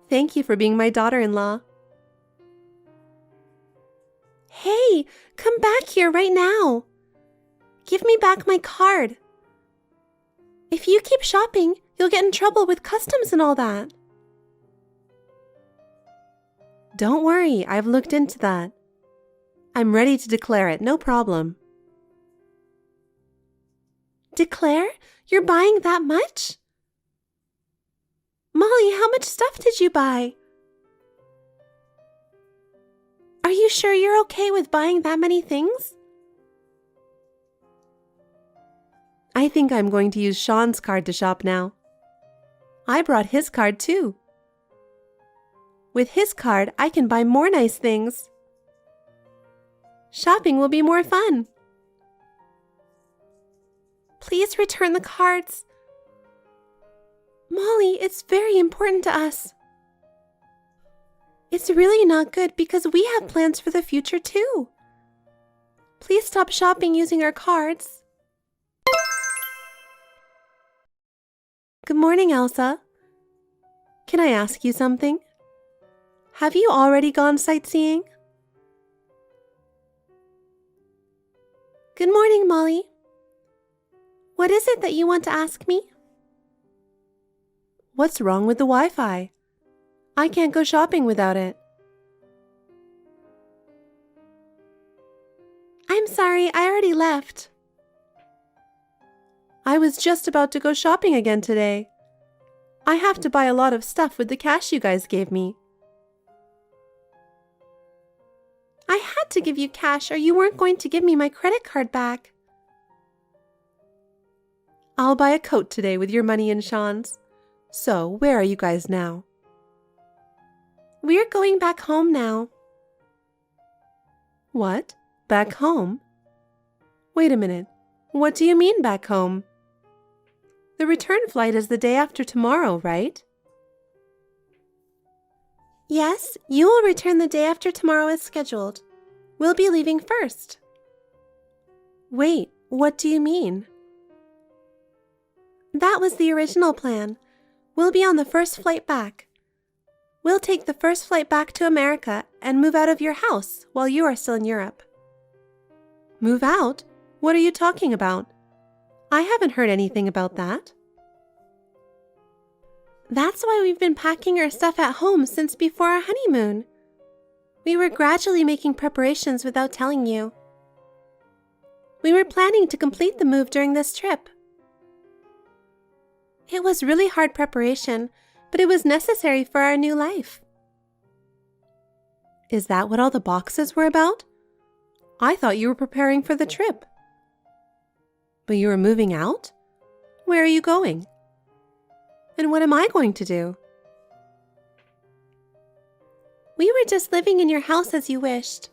Thank you for being my daughter-in-law. Hey, come back here right now. Give me back my card. If you keep shopping, you'll get in trouble with customs and all that. Don't worry, I've looked into that. I'm ready to declare it, no problem. Declare? You're buying that much? Molly, how much stuff did you buy? Are you sure you're okay with buying that many things? I think I'm going to use Sean's card to shop now. I brought his card too. With his card, I can buy more nice things. Shopping will be more fun. Please return the cards. Molly, it's very important to us. It's really not good because we have plans for the future too. Please stop shopping using our cards. Good morning, Elsa. Can I ask you something? Have you already gone sightseeing? Good morning, Molly. What is it that you want to ask me? What's wrong with the Wi-Fi? I can't go shopping without it. I'm sorry, I already left. I was just about to go shopping again today. I have to buy a lot of stuff with the cash you guys gave me. I had to give you cash or you weren't going to give me my credit card back. I'll buy a coat today with your money and Sean's. So, where are you guys now? We're going back home now. What? Back home? Wait a minute. What do you mean back home? The return flight is the day after tomorrow, right? Yes, you will return the day after tomorrow as scheduled. We'll be leaving first. Wait, what do you mean? That was the original plan. We'll be on the first flight back. We'll take the first flight back to America and move out of your house while you are still in Europe. Move out? What are you talking about? I haven't heard anything about that. That's why we've been packing our stuff at home since before our honeymoon. We were gradually making preparations without telling you. We were planning to complete the move during this trip. It was really hard preparation, but it was necessary for our new life. Is that what all the boxes were about? I thought you were preparing for the trip. But you were moving out? Where are you going? And what am I going to do? We were just living in your house as you wished,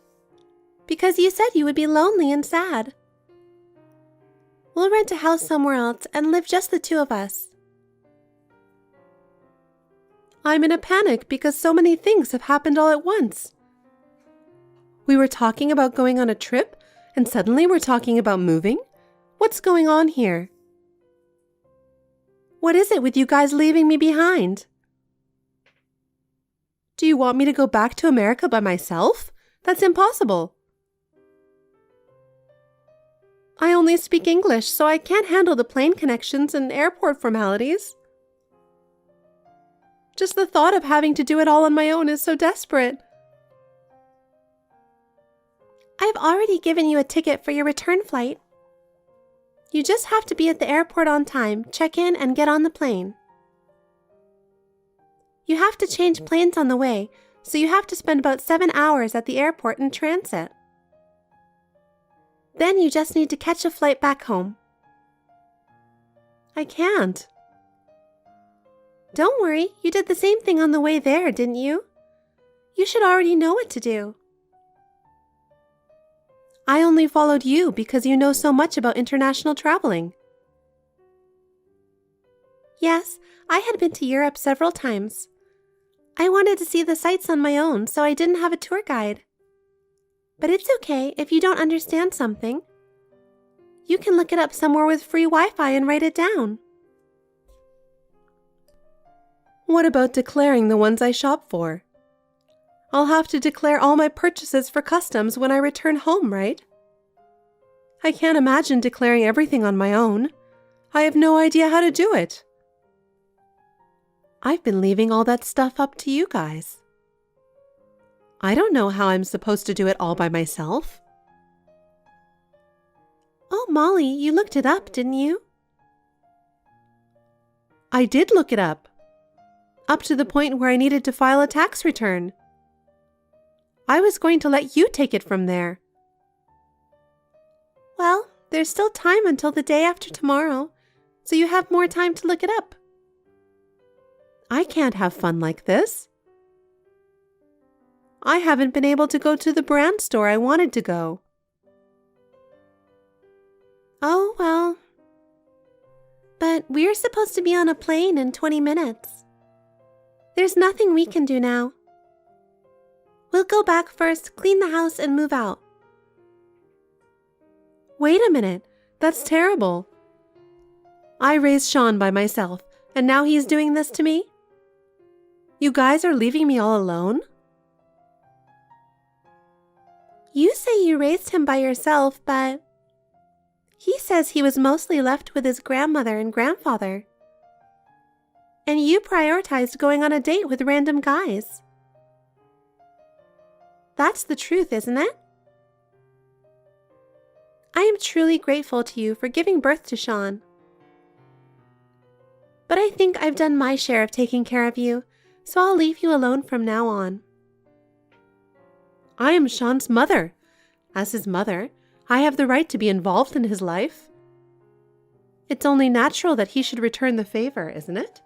because you said you would be lonely and sad. We'll rent a house somewhere else and live just the two of us. I'm in a panic because so many things have happened all at once. We were talking about going on a trip, and suddenly we're talking about moving? What's going on here? What is it with you guys leaving me behind? Do you want me to go back to America by myself? That's impossible. I only speak English, so I can't handle the plane connections and airport formalities. Just the thought of having to do it all on my own is so desperate. I've already given you a ticket for your return flight. You just have to be at the airport on time, check in, and get on the plane. You have to change planes on the way, so you have to spend about 7 hours at the airport in transit. Then you just need to catch a flight back home. I can't. Don't worry, you did the same thing on the way there, didn't you? You should already know what to do. I only followed you because you know so much about international traveling. Yes, I had been to Europe several times. I wanted to see the sights on my own, so I didn't have a tour guide. But it's okay if you don't understand something. You can look it up somewhere with free Wi-Fi and write it down. What about declaring the ones I shop for? I'll have to declare all my purchases for customs when I return home, right? I can't imagine declaring everything on my own. I have no idea how to do it. I've been leaving all that stuff up to you guys. I don't know how I'm supposed to do it all by myself. Oh, Molly, you looked it up, didn't you? I did look it up to the point where I needed to file a tax return. I was going to let you take it from there. Well, there's still time until the day after tomorrow, so you have more time to look it up. I can't have fun like this. I haven't been able to go to the brand store I wanted to go. Oh, well. But we're supposed to be on a plane in 20 minutes. There's nothing we can do now. We'll go back first, clean the house, and move out. Wait a minute. That's terrible. I raised Sean by myself, and now he's doing this to me? You guys are leaving me all alone? You say you raised him by yourself, but he says he was mostly left with his grandmother and grandfather. And you prioritized going on a date with random guys. That's the truth, isn't it? I am truly grateful to you for giving birth to Sean. But I think I've done my share of taking care of you, so I'll leave you alone from now on. I am Sean's mother. As his mother, I have the right to be involved in his life. It's only natural that he should return the favor, isn't it?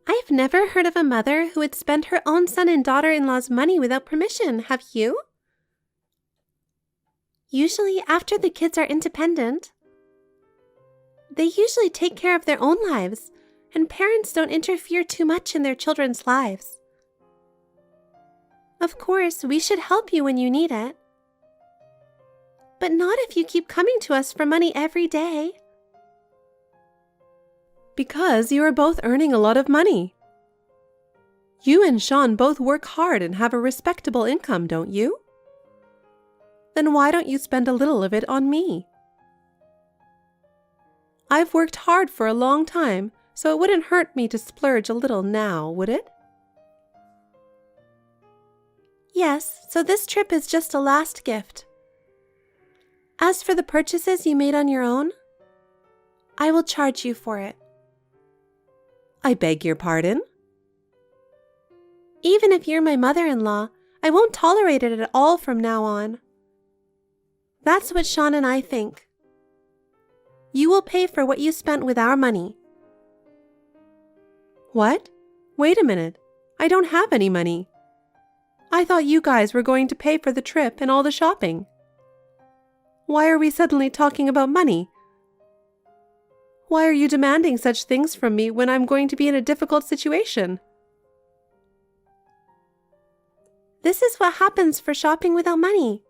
I've never heard of a mother who would spend her own son and daughter-in-law's money without permission, have you? Usually after the kids are independent. They usually take care of their own lives, and parents don't interfere too much in their children's lives. Of course, we should help you when you need it. But not if you keep coming to us for money every day. Because you are both earning a lot of money. You and Sean both work hard and have a respectable income, don't you? Then why don't you spend a little of it on me? I've worked hard for a long time, so it wouldn't hurt me to splurge a little now, would it? Yes, so this trip is just a last gift. As for the purchases you made on your own, I will charge you for it. I beg your pardon? Even if you're my mother-in-law, I won't tolerate it at all from now on. That's what Sean and I think. You will pay for what you spent with our money. What? Wait a minute. I don't have any money. I thought you guys were going to pay for the trip and all the shopping. Why are we suddenly talking about money? Why are you demanding such things from me when I'm going to be in a difficult situation? This is what happens for shopping without money.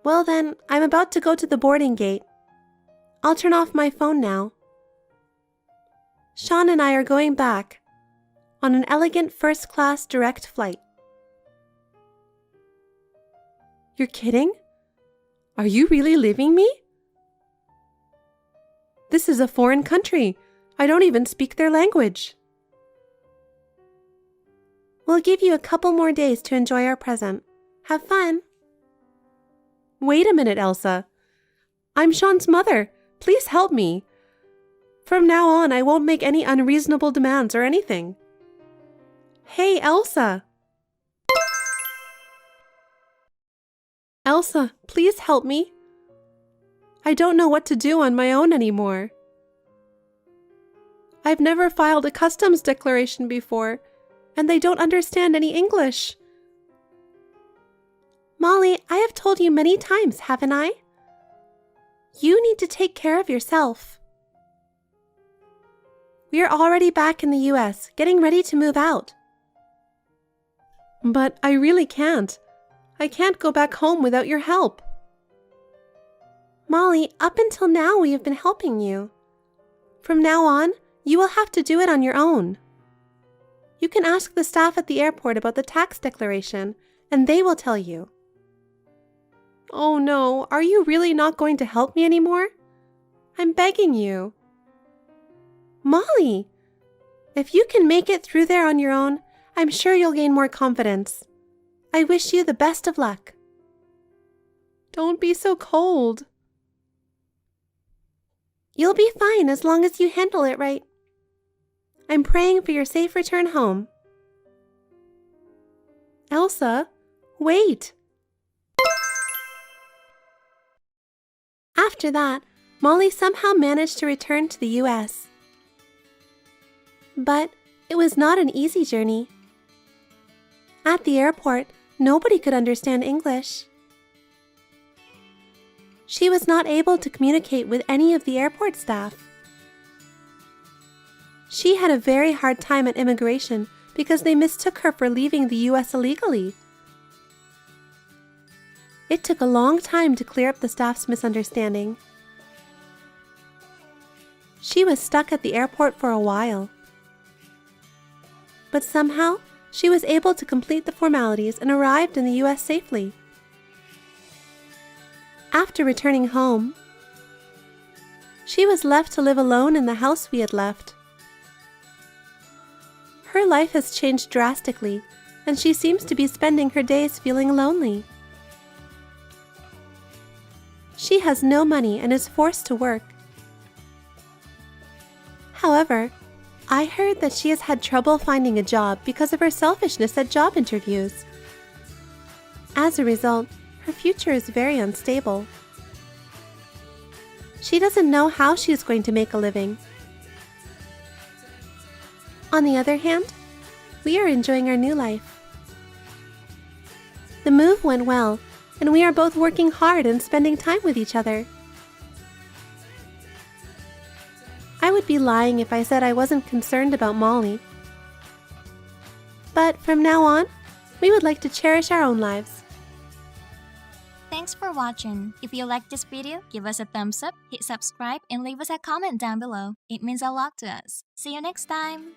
Well then, I'm about to go to the boarding gate. I'll turn off my phone now. Sean and I are going back on an elegant first-class direct flight. You're kidding? Are you really leaving me? This is a foreign country. I don't even speak their language. We'll give you a couple more days to enjoy our present. Have fun. Wait a minute, Elsa. I'm Sean's mother. Please help me. From now on, I won't make any unreasonable demands or anything. Hey, Elsa. Elsa, please help me. I don't know what to do on my own anymore. I've never filed a customs declaration before, and they don't understand any English. Molly, I have told you many times, haven't I? You need to take care of yourself. We are already back in the US, getting ready to move out. But I really can't. I can't go back home without your help. Molly, up until now we have been helping you. From now on, you will have to do it on your own. You can ask the staff at the airport about the tax declaration, and they will tell you. Oh no, are you really not going to help me anymore? I'm begging you. Molly, if you can make it through there on your own, I'm sure you'll gain more confidence. I wish you the best of luck. Don't be so cold. You'll be fine as long as you handle it right. I'm praying for your safe return home. Elsa, wait. After that, Molly somehow managed to return to the US. But it was not an easy journey. At the airport, nobody could understand English. She was not able to communicate with any of the airport staff. She had a very hard time at immigration because they mistook her for leaving the US illegally. It took a long time to clear up the staff's misunderstanding. She was stuck at the airport for a while. But somehow, she was able to complete the formalities and arrived in the US safely. After returning home, she was left to live alone in the house we had left. Her life has changed drastically, and she seems to be spending her days feeling lonely. She has no money and is forced to work. However, I heard that she has had trouble finding a job because of her selfishness at job interviews. As a result, her future is very unstable. She doesn't know how she is going to make a living. On the other hand, we are enjoying our new life. The move went well, and we are both working hard and spending time with each other. I would be lying if I said I wasn't concerned about Molly. But from now on, we would like to cherish our own lives. Thanks for watching. If you like this video, give us a thumbs up, hit subscribe, and leave us a comment down below. It means a lot to us. See you next time!